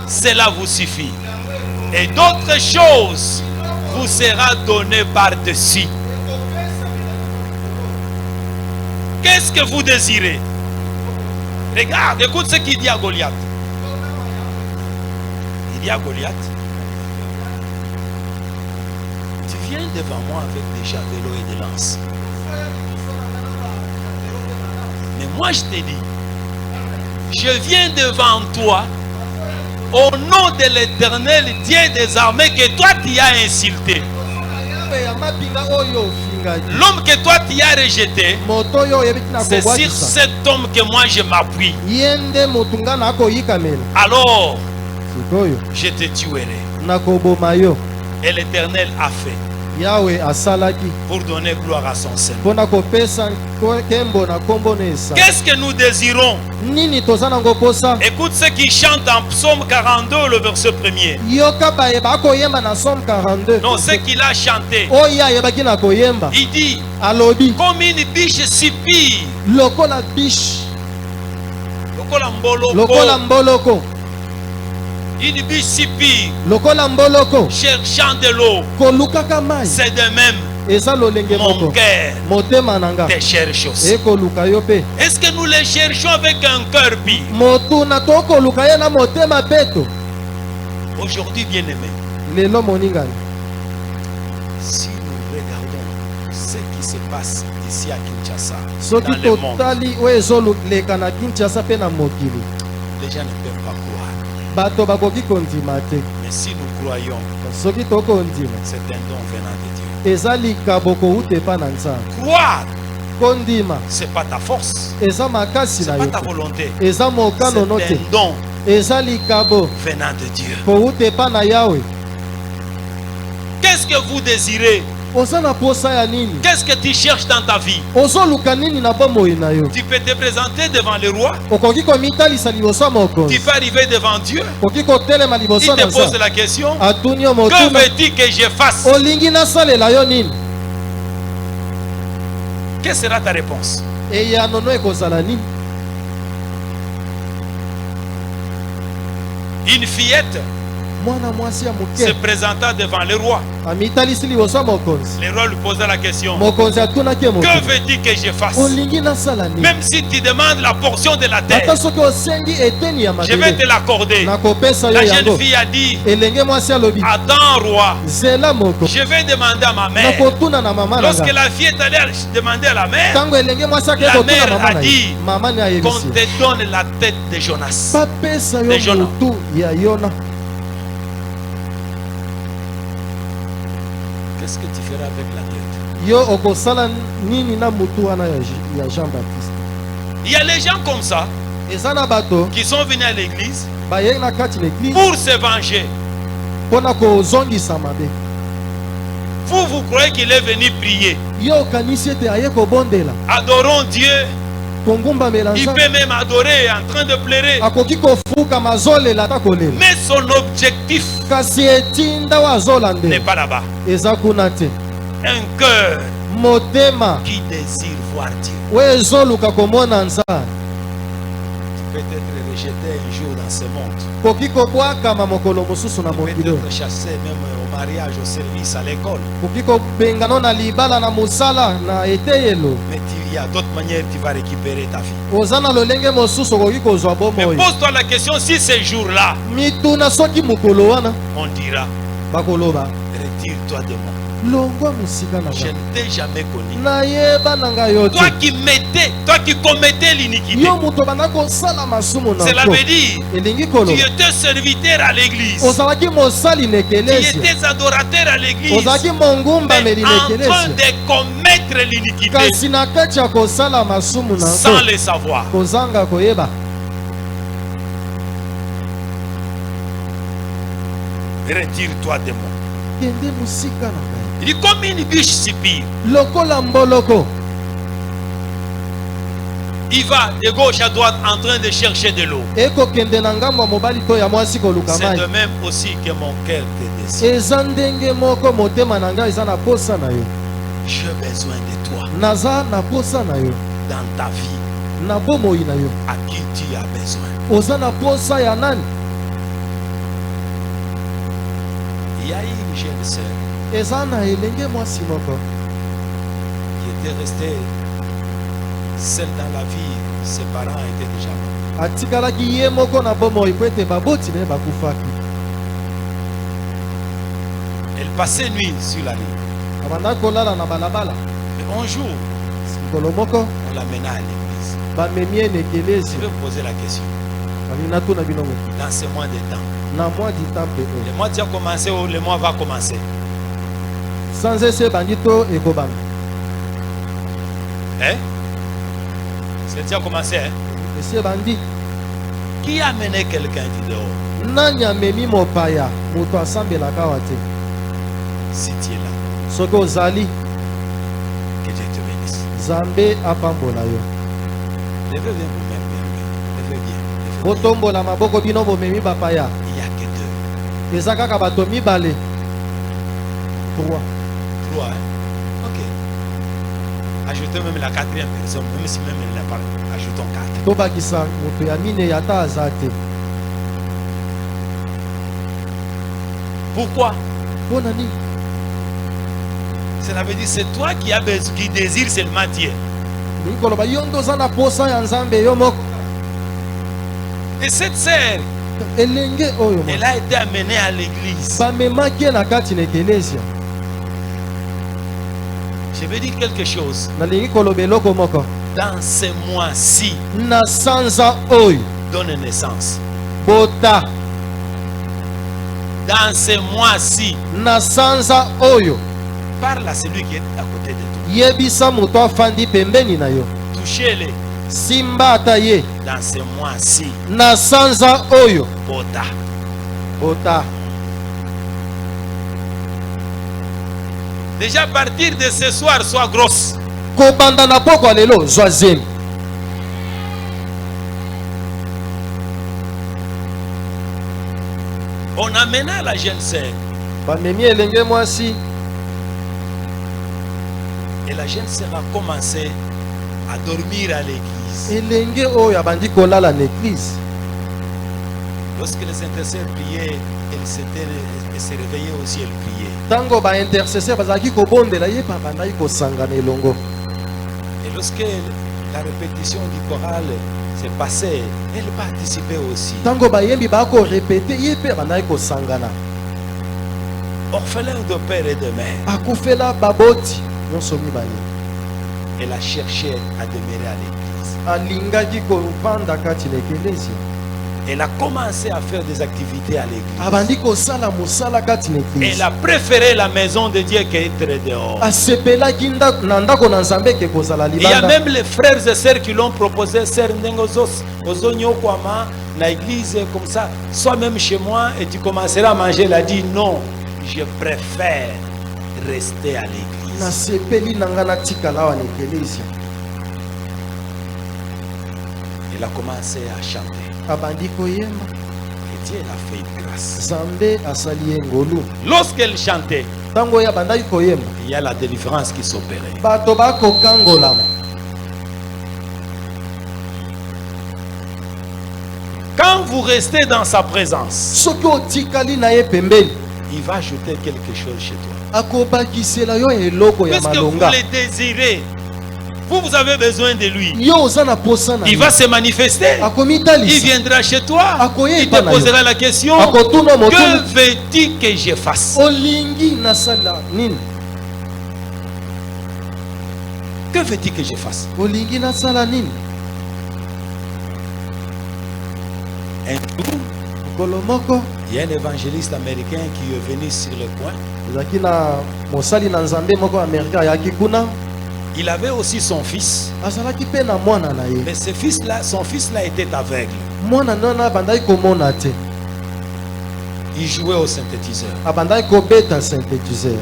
cela vous suffit. Et d'autres choses vous sera donné par-dessus. Qu'est-ce que vous désirez? Regarde, écoute ce qu'il dit à Goliath. Il dit à Goliath, tu viens devant moi avec des javelots et des lances. Mais moi je t'ai dit, je viens devant toi au nom de l'Éternel Dieu des armées que toi tu as insulté. L'homme que toi tu as rejeté, c'est sur cet homme que moi je m'appuie. Alors, je te tuerai. Et l'Éternel a fait pour donner gloire à son Seigneur. Qu'est-ce que nous désirons? Écoute ce qui chante en Psaume 42, le verset 1er. Non, ce qu'il a chanté. Il dit, comme une biche sipie. Lokola mboloko. Une biche sipie. Cherchant de l'eau. C'est de même. Mon cœur te cherche aussi. Est-ce que nous les cherchons avec un cœur pur? Aujourd'hui, bien-aimés, si nous regardons ce qui se passe ici à Kinshasa, dans le monde, les gens ne peuvent pas croire. Mais si nous croyons, c'est un don venant de Dieu. Croire, c'est pas ta force, c'est pas ta volonté, c'est un don venant de Dieu. Qu'est-ce que vous désirez? Qu'est-ce que tu cherches dans ta vie? Tu peux te présenter devant le roi. Tu peux arriver devant Dieu. Il te pose la question, que veux-tu que je fasse? Quelle sera ta réponse? Une fillette se présenta devant le roi. Le roi lui posa la question, que veux-tu que je fasse? Même si tu demandes la portion de la terre, je vais te l'accorder. La jeune fille a dit, attends roi, je vais demander à ma mère. Lorsque la fille est allée demander à la mère a dit, qu'on te donne la tête de Jonas. De Jonas. Qu'est-ce que tu feras avec la tête? Il y a les gens comme ça qui sont venus à l'église pour se venger. Vous croyez qu'il est venu prier? Adorons Dieu. Il peut même adorer en train de pleurer. Mais son objectif n'est pas là-bas. Un cœur qui désire voir Dieu. Tu peux être rejeté un jour dans ce monde. Tu peux être chassé même au mariage, au service, à l'école. Mais il y a d'autres manières tu vas récupérer ta vie. Mais pose-toi la question, si ce jour-là, on dira, retire-toi de moi. Je ne t'ai jamais connu. Toi qui commettais l'iniquité. Cela veut dire, tu étais serviteur à l'église. Tu étais adorateur à l'église. Mais en train de commettre l'iniquité sans le savoir. Retire-toi de moi. Il est comme une biche sipie. Il va de gauche à droite en train de chercher de l'eau. C'est de même aussi que mon cœur te désire. J'ai besoin de toi. Dans ta vie. À qui tu as besoin. Il y a une jeune sœur qui était restée seule dans la vie. Ses parents étaient déjà morts. Elle passait nuit sur la rue. Et un jour, on l'amena à l'église. Je vais vous poser la question. Dans ce mois de temps, le mois qui a commencé ou le mois va commencer? Hein? C'est déjà commencé, hein? Monsieur Bandi. Qui a amené quelqu'un du dehors? Nanya memi mopaya. Moto assemble la kawate. Si tu es là. Soko Zali. Que Dieu te bénisse. Zambé apambola yo. Levez bien vous-même, bien. Levez bien. Botombola maboko bino bomemi bapaya. Il n'y a que deux. Ezaka kabato mibale. 3. 3, hein? Ok. Ajoutez même la 4e personne, même si même elle n'a pas. Ajoutons 4. Tobakisa moto ya mine yata azate. Pourquoi? Bonani. Cela veut dire c'est toi qui désire seulement Dieu. Nikoloba yondo zana posa ya nzambe yo moko. Et cette sœur, Elenge oyo. elle a été amenée à l'église. Bamemaki na kati na ekelesia. Je vais dire quelque chose. Nalingi koloba eloko moko. Dans ce mois-ci, Na sanza oyo. donne naissance. Bota. Dans ce mois-ci, Na sanza oyo. parle à celui qui est à côté de toi. Yebisa moto afandi pembeni na yo. Touchez-les. Simba ata ye. Dans ce mois-ci, Na sanza oyo. Bota. Bota. Déjà à partir de ce soir, sois grosse. Kobanda na poko lelo zoazemi. On amena la jeune sœur. Bamemi elenge mwasi. Et la jeune sœur a commencé à dormir à l'église. Elenge oyo abandi kolala na église. Lorsque les intercesseurs priaient, elle se réveillait aussi, elle priait. Tango ba intercesseur bazaki kobondela ye pa bandaki kosangana elongo. Et lorsque la répétition du choral s'est passée, elle participait aussi. Tango bayembi bako répéter ye pe bandaki kosangana. Orphelin de père et de mère. Akufela baboti nyonso mibale. Elle a cherché à demeurer à l'église. Alingaki kovanda kati na ekelesia. Elle a commencé à faire des activités à l'église. Abandi kosala mosala kati na église. Elle a préféré la maison de Dieu qu'être dehors. Asepelaki na ndako na nzambe ke kozala Il y a libanda. même les frères et sœurs qui l'ont proposé, sœur Ndengozos, Ozonyokwama, na église comme ça, sois même chez moi et tu commenceras à manger. Elle a dit non, je préfère rester à l'église. Nasepeli nanga na tikala wa na ekelesia. Elle a commencé à chanter. Abandi koyemba. Et Dieu a fait une grâce. Nzambe asali ye ngolu. Lorsqu'elle chantait, Tango ya bandaki koyemba. il y a la délivrance qui s'opérait. Bato bakokangolama. Quand vous restez dans sa présence, Soki otikali na ye pembeni. il va ajouter quelque chose chez toi. Akobakisela yo eloko ya Puisque vous malonga. le désirez, vous avez besoin de lui. Yo oza na posa na Il ye. va se manifester. Il Akomitalisa. viendra chez toi. Akoye Il te epa na yo. posera la question. Akotuna motu. Que veux-tu que je fasse? Olingi nasala nini? Que veux-tu que je fasse? Olingi nasala nini? Un jour, Mokolo moko. il y a un évangéliste américain qui est venu sur le point. Ezaki na mosali na nzambe moko américain ayaki kuna. Il avait aussi son fils. Azalaki pe na mwana na ye. Mais ce fils-là, son fils-là était aveugle. Mwana nana abandaki komona te. Il jouait au synthétiseur. Abandaki kobeta synthétiseur.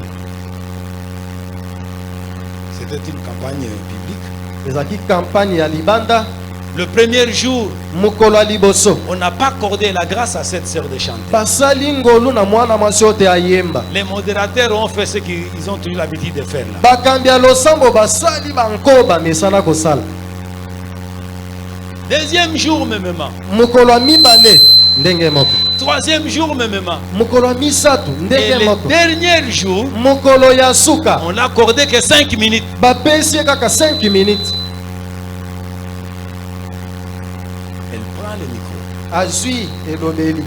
C'était une campagne biblique. Ezaki campagne ya libanda. Le premier jour, Mokolo ya liboso. on n'a pas accordé la grâce à cette sœur de chanter. Basali ngolu na mwana mwasi oyo te ayemba. Les modérateurs ont fait ce qu'ils ont toujours l'habitude de faire là. Bakambi ya losambo basali bankoba mesana kosala. Deuxième jour, même. Mokolo ya mibale ndenge moko. Troisième jour, même. Mokolo ya misato Et ndenge le moko. dernier jour, Mokolo ya suka on n'a accordé que 5 minutes. bapesi ye kaka 5 minutes. Elle prend le micro. Azwi elobeli.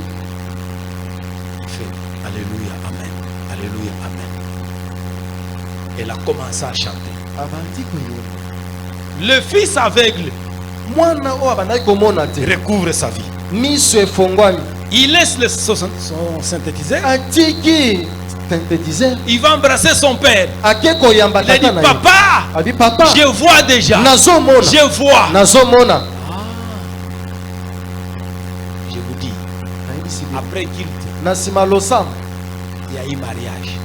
Il fait Alléluia, Amen. Alléluia, Amen. Elle a commencé à chanter. Abandi koyeba. Le fils aveugle Mwana oyo abandaki komona te. recouvre sa vie. Miso efongwami. Il laisse son synthétiseur. Atiki Il va embrasser son père. Il dit, papa, je vois déjà. Je vois. Je vous dis, après qu'il il y a eu mariage.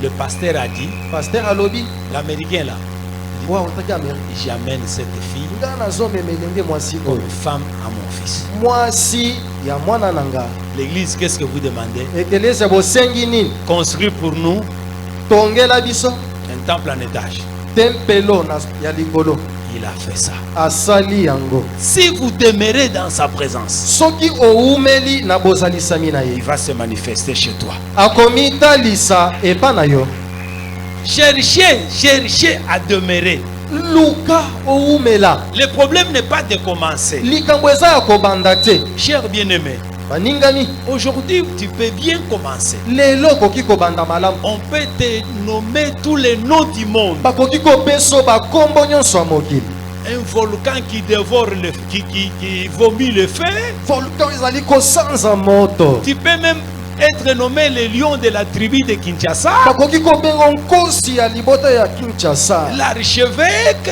Le pasteur a dit, l'Américain là, j'amène cette fille comme femme à mon fils. L'église, qu'est-ce que vous demandez? Construire pour nous un temple en étage. Il a fait ça. Si vous demeurez dans sa présence, il va se manifester chez toi. Cherchez à demeurer. Le problème n'est pas de commencer. Cher bien-aimé, aujourd'hui tu peux bien commencer. On peut te nommer tous les noms du monde. Un volcan qui dévore qui vomit le feu. Tu peux même être nommé le lion de la tribu de Kinshasa. L'archevêque,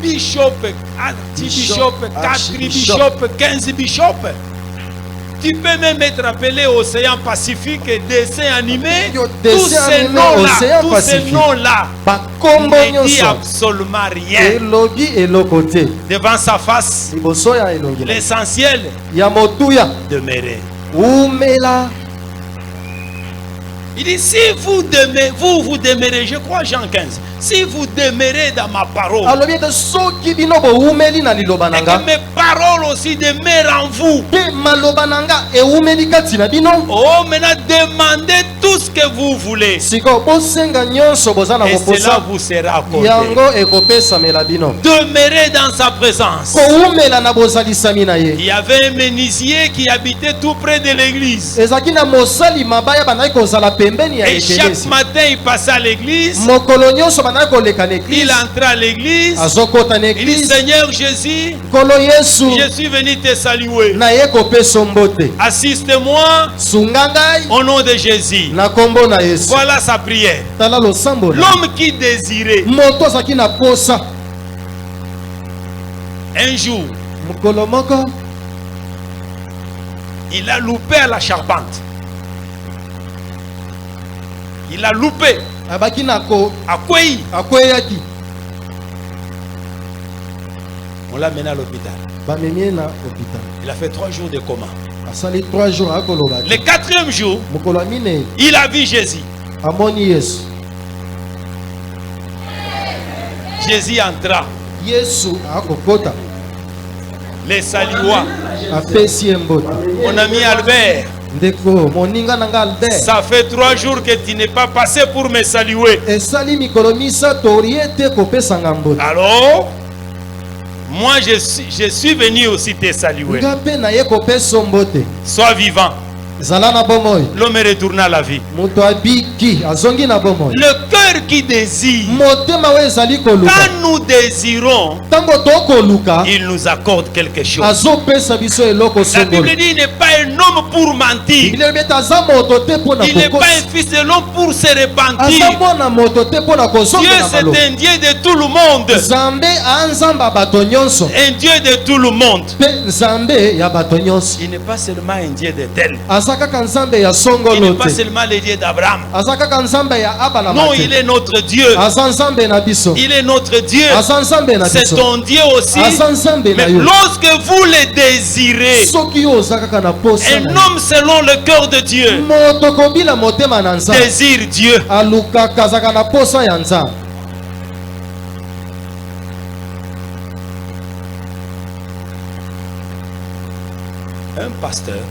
bishop, archibishop, 4 bishops, 15 bishops. Tu peux même être appelé Océan Pacifique, dessin animé. Tous ces noms-là ne disent absolument rien. Devant sa face, l'essentiel, demeurer. Il dit, si vous demeurez, je crois Jean 15, si vous demeurez dans ma parole, et que mes paroles aussi demeurent en vous, oh, maintenant demandez tout ce que vous voulez, et cela vous sera accordé. Demeurez dans sa présence. Il y avait un menuisier qui habitait tout près de l'église. Et chaque matin, il passait à l'église. Il entrait à l'église. Il dit, Seigneur Jésus, je suis venu te saluer. Assiste-moi au nom de Jésus. Voilà sa prière. L'homme qui désirait. Un jour, il a loupé à la charpente. Il a loupé. On l'a mené à l'hôpital. Il a fait 3 jours de coma. Le 4e jour, il a vu Jésus. Jésus entra. Les salua. Mon ami Albert, ça fait 3 jours que tu n'es pas passé pour me saluer. Alors, moi je suis venu aussi te saluer. Sois vivant. L'homme est retourné à la vie. Le cœur qui désire, quand nous désirons, il nous accorde quelque chose. La Bible dit, il n'est pas un homme pour mentir. Il n'est pas un fils de l'homme pour se repentir. Dieu, c'est un Dieu de tout le monde. Un Dieu de tout le monde. Il n'est pas seulement un Dieu de tel. Il n'est pas seulement le Dieu d'Abraham. Non, il est notre Dieu. Il est notre Dieu. C'est ton Dieu aussi. Mais lorsque vous le désirez, un homme selon le cœur de Dieu désire Dieu. Un pasteur,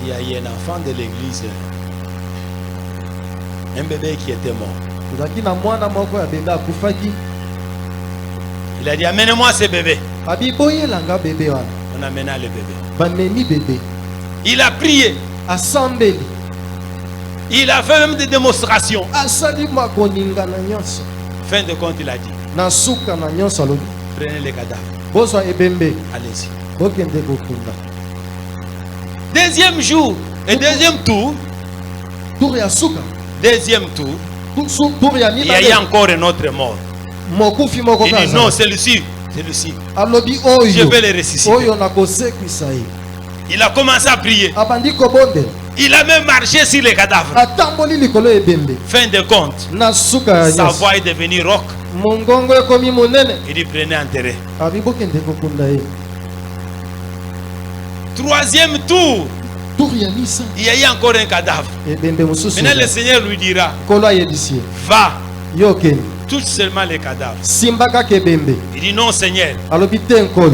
il y a eu un enfant de l'église, un bébé qui était mort. Il a dit, amenez-moi ce bébé. On amena le bébé. Il a prié. Il a fait même des démonstrations. Fin de compte, il a dit, prenez les cadavres. Allez-y. Deuxième jour et deuxième tour. Deuxième tour. Il y a encore un autre mort. Il dit non, celui-ci. Je vais le ressusciter. Il a commencé à prier. Il a même marché sur les cadavres. Fin de compte, sa voix est devenue rock. Il dit prenez enterré. Troisième tour, il y a eu encore un cadavre. Maintenant le Seigneur lui dira, va, touche seulement les cadavres. Il dit non Seigneur,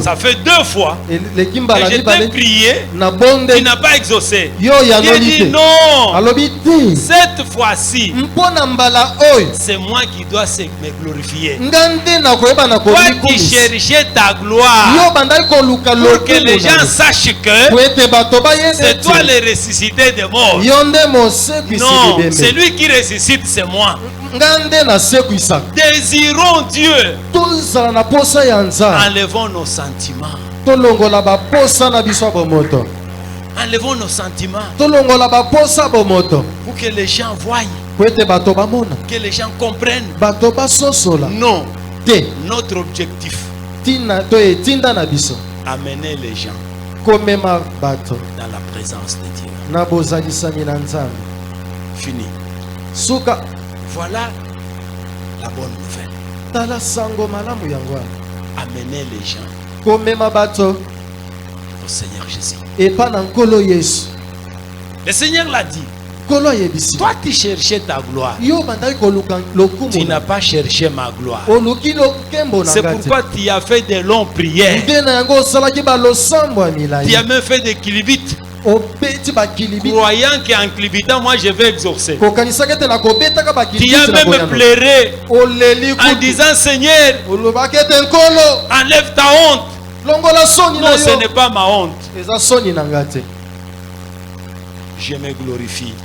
ça fait 2 fois que je t'ai prié, tu n'as pas exaucé. Il dit non, cette fois-ci c'est moi qui dois me glorifier. Toi qui cherchais ta gloire pour que les gens sachent que c'est toi le ressuscité des morts. Non, c'est lui qui ressuscite, c'est moi. Désirons Dieu. Enlevons nos sentiments. Enlevons nos sentiments. Pour que les gens voient. Que les gens comprennent. Non. Notre objectif. Amener les gens dans la présence de Dieu. Fini. Voilà la bonne nouvelle. Amener les gens au Seigneur Jésus. Le Seigneur l'a dit. Toi tu cherchais ta gloire. Tu n'as pas cherché ma gloire. C'est pourquoi tu as fait de longues prières. Tu as même fait des kilibites. Croyant qu'en clibitant, moi je vais exaucer. Tu as même pleuré en disant Seigneur, enlève ta honte. Non, ce n'est pas ma honte. Je me glorifie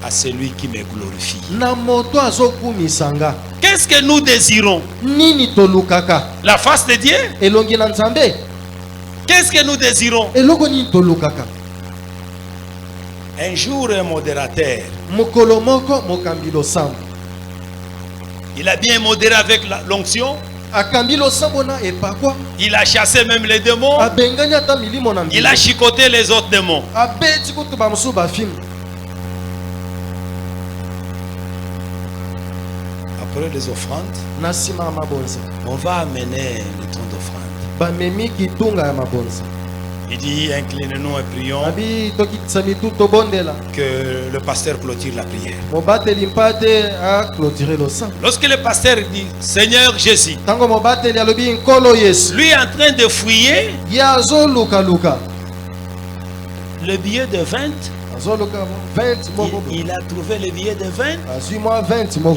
à celui qui me glorifie. Qu'est-ce que nous désirons? La face de Dieu? Qu'est-ce que nous désirons? Un jour, un modérateur, il a bien modéré avec l'onction. Il a chassé même les démons. Il a chicoté les autres démons. Après les offrandes, on va amener le ton d'offrande. Il dit inclinez-nous et prions que le pasteur clôture la prière. Lorsque le pasteur dit Seigneur Jésus, lui est en train de fouiller le billet de 20. Il a trouvé le billet de 20.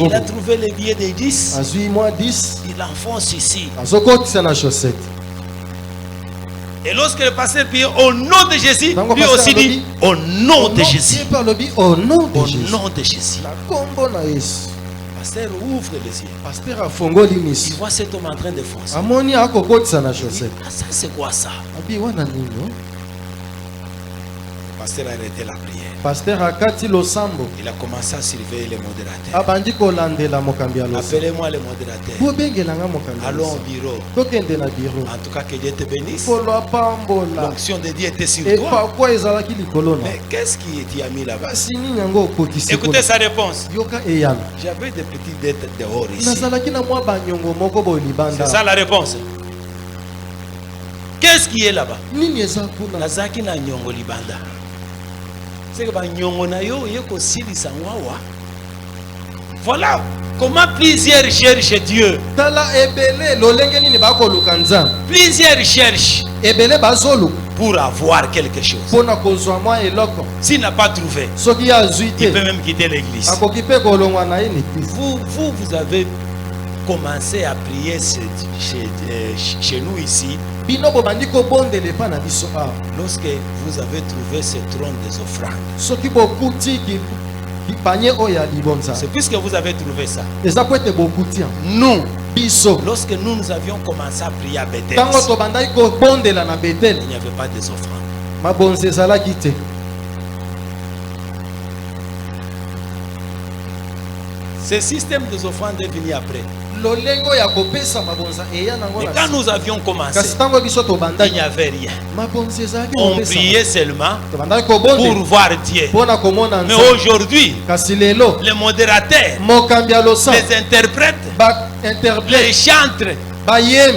Il a trouvé le billet de 10. Il enfonce ici. Et lorsque le pasteur prie au nom de Jésus, lui aussi dit au nom de Jésus. Au nom de Jésus. Le pasteur ouvre les yeux. Il voit cet homme en train de foncer. Ah, ça c'est quoi ça? Le pasteur a arrêté la prière. Il a commencé à surveiller les modérateurs. Appelez-moi les modérateurs. Allons au bureau. En tout cas, que Dieu te bénisse. L'onction de Dieu était sur toi. Mais qu'est-ce qui t'a mis là-bas? Écoutez sa réponse. J'avais des petites dettes dehors ici. C'est ça la réponse. Qu'est-ce qui est là-bas? Nazaki na nyongo libanda. Voilà comment plusieurs cherchent Dieu. Plusieurs cherchent pour avoir quelque chose. S'il n'a pas trouvé, il peut même quitter l'église. Vous avez commencé à prier chez nous ici. Lorsque vous avez trouvé ce trône des offrandes, c'est puisque vous avez trouvé ça. Nous, Lorsque nous avions commencé à prier à Bethel, il n'y avait pas des offrandes. Ce système des offrandes est venu après. Et quand nous avions commencé, il n'y avait rien. On priait seulement pour voir Dieu. Mais aujourd'hui, les modérateurs, les interprètes, les chantres,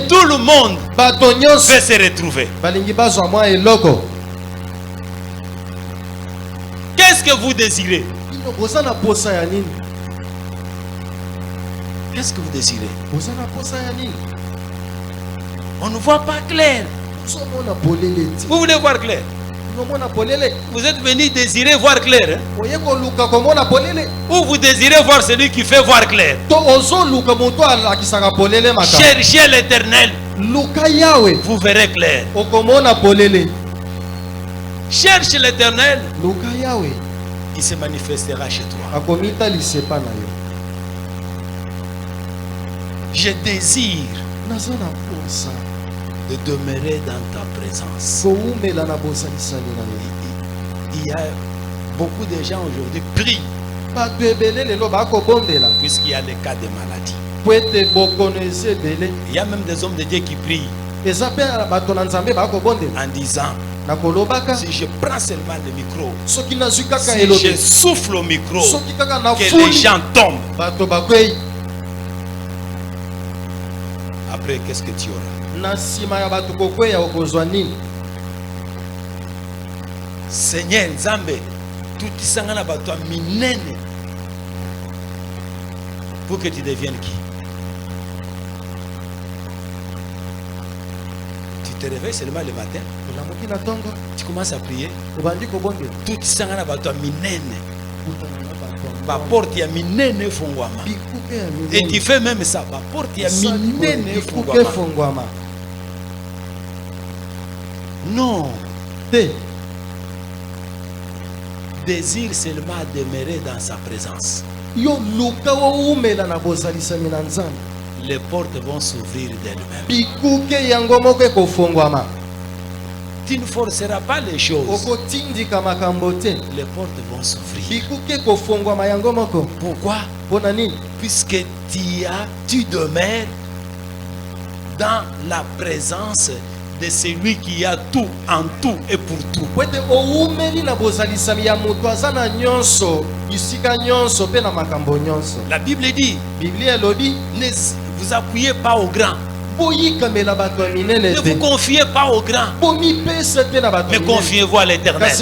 tout le monde veut se retrouver. Qu'est-ce que vous désirez? Qu'est-ce que vous désirez? On ne voit pas clair. Vous voulez voir clair? Vous êtes venu désirer voir clair, hein? Ou vous désirez voir celui qui fait voir clair? Cherchez l'Éternel, vous verrez clair. Cherche l'Éternel, il se manifestera chez toi. Je désire de demeurer dans ta présence. Il y a beaucoup de gens aujourd'hui qui prient puisqu'il y a les cas de maladie. Il y a même des hommes de Dieu qui prient en disant: si je prends seulement le micro, si je souffle au micro, que les gens tombent. Après, qu'est-ce que tu auras? Seigneur Nzambe, tout sangana bato minene pour que tu deviennes qui? Tu te réveilles seulement le matin, tu commences à prier, tout sangana bato minene, ba porte ya minene fongwama. Et tu fais même ça, ba porte ya minene fongwama. Non. Désire seulement demeurer dans sa présence. Les portes vont s'ouvrir d'elles-mêmes. Tu ne forceras pas les choses. Les portes vont s'ouvrir. Pourquoi? Puisque tu demeures dans la présence de celui qui a tout en tout et pour tout. La Bible dit: ne vous appuyez pas aux grands. Ne vous confiez pas aux grands, mais confiez-vous à l'Éternel.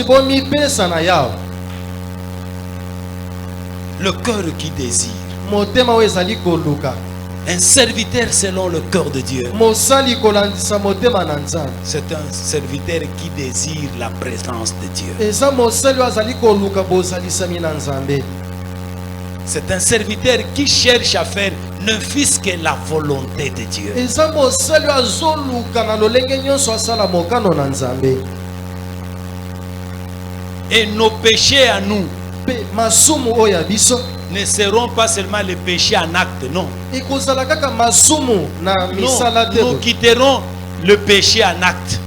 Le cœur qui désire, un serviteur selon le cœur de Dieu, c'est un serviteur qui désire la présence de Dieu. C'est un serviteur qui cherche à faire ne fût-ce que la volonté de Dieu. Et nos péchés à nous ne seront pas seulement les péchés en acte, non. Non, nous quitterons le péché en acte.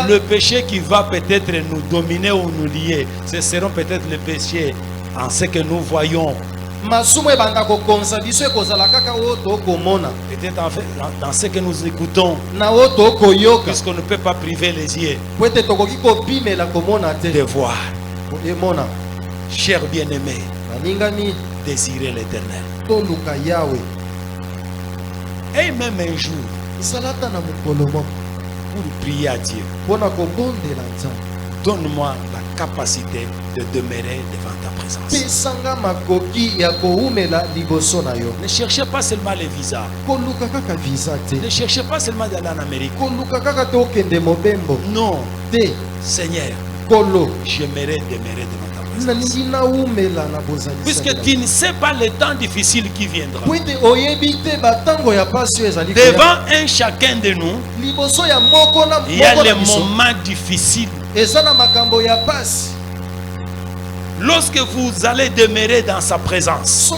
Le péché qui va peut-être nous dominer ou nous lier, ce seront peut-être les péchés en ce que nous voyons. Peut-être en fait, dans ce que nous écoutons, puisqu'on ne peut pas priver les yeux de voir. Cher bien-aimé, désirez l'Éternel. Et même un jour, pour prier à Dieu, donne-moi la capacité de demeurer devant ta présence. Ne cherchez pas seulement les visas. Ne cherchez pas seulement d'aller en Amérique. Non, Seigneur, j'aimerais demeurer devant ta présence. Puisque tu ne sais pas le temps difficile qui viendra. Devant un chacun de nous, il y a les moments difficiles. lorsque vous allez demeurer dans sa présence,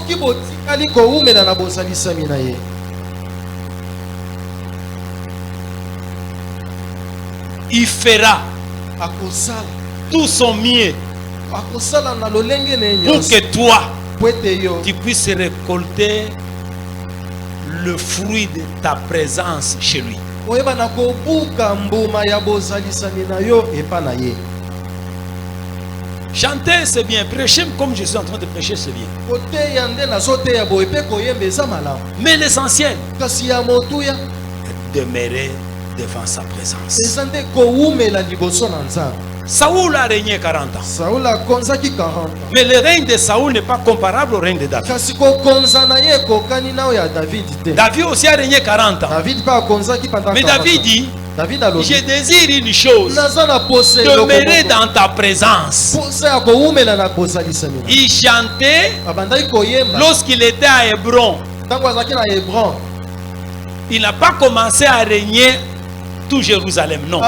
il fera tout son mieux pour que toi, tu puisses récolter le fruit de ta présence chez lui. Chanter c'est bien, prêcher comme je suis en train de prêcher c'est bien. Mais l'essentiel, demeurer devant sa présence. Saoul a régné 40 ans. Mais le règne de Saoul n'est pas comparable au règne de David. David aussi a régné 40 ans. Mais David dit, je désire une chose, demeurer dans ta présence. Il chantait lorsqu'il était à Hébron. Il n'a pas commencé à régner tout Jérusalem, non.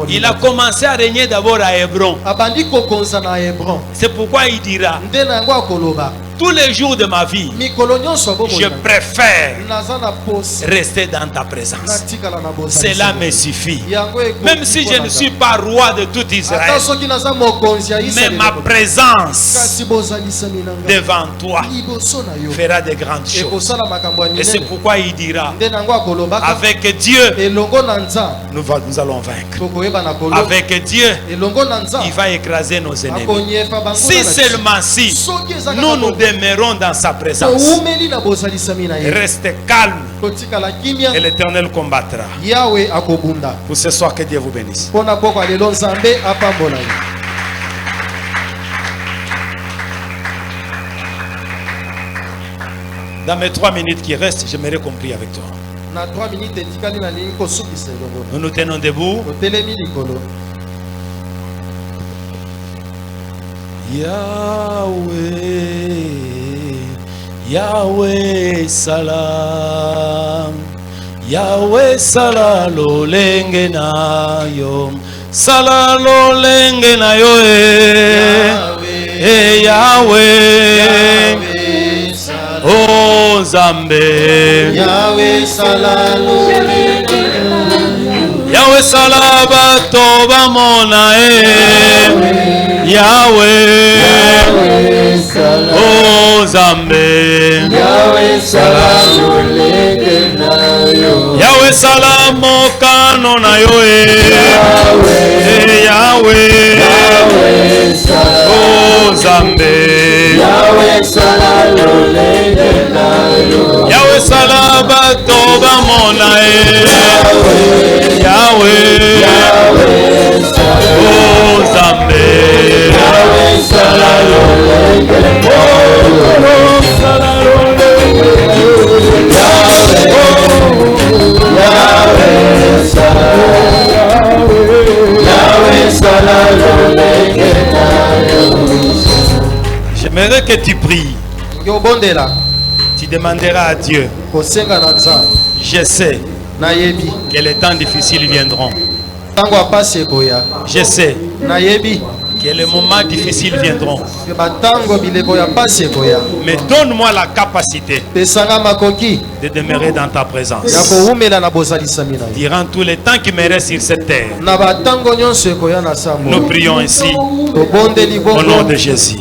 Il a commencé à régner d'abord à Hébron. C'est pourquoi il dira, tous les jours de ma vie, je préfère rester dans ta présence. Cela me suffit. Même si je ne suis pas roi de tout Israël, mais ma présence devant toi fera de grandes choses. Et c'est pourquoi il dira, avec Dieu, nous allons vaincre. Avec Dieu, il va écraser nos ennemis. Si seulement si nous demeurons dans sa présence, restez calme et l'Éternel combattra. Pour ce soir, que Dieu vous bénisse. Dans mes 3 minutes qui restent, j'aimerais qu'on prie avec toi. Nous nous tenons debout. Yahweh, Yahweh salam, Yahweh salalo lenge na yo, salalo lenge na yo, Yahweh, oh Zambe, Yahweh salalo lenge na yo, Yahweh salaba toba mona Yahweh, oh Zambe, Yahweh salam Yahweh salam kano na yo Yahweh, oh Zambe, Yahweh salam Yahweh salam toba mona Yahweh, oh Zambe, Yahweh j'aimerais que tu pries. Tu demanderas à Dieu. Je sais que les temps difficiles viendront. Je sais que les moments difficiles viendront. Mais donne-moi la capacité de demeurer dans ta présence durant tous les temps qui me restent sur cette terre. Nous prions ainsi au nom de Jésus.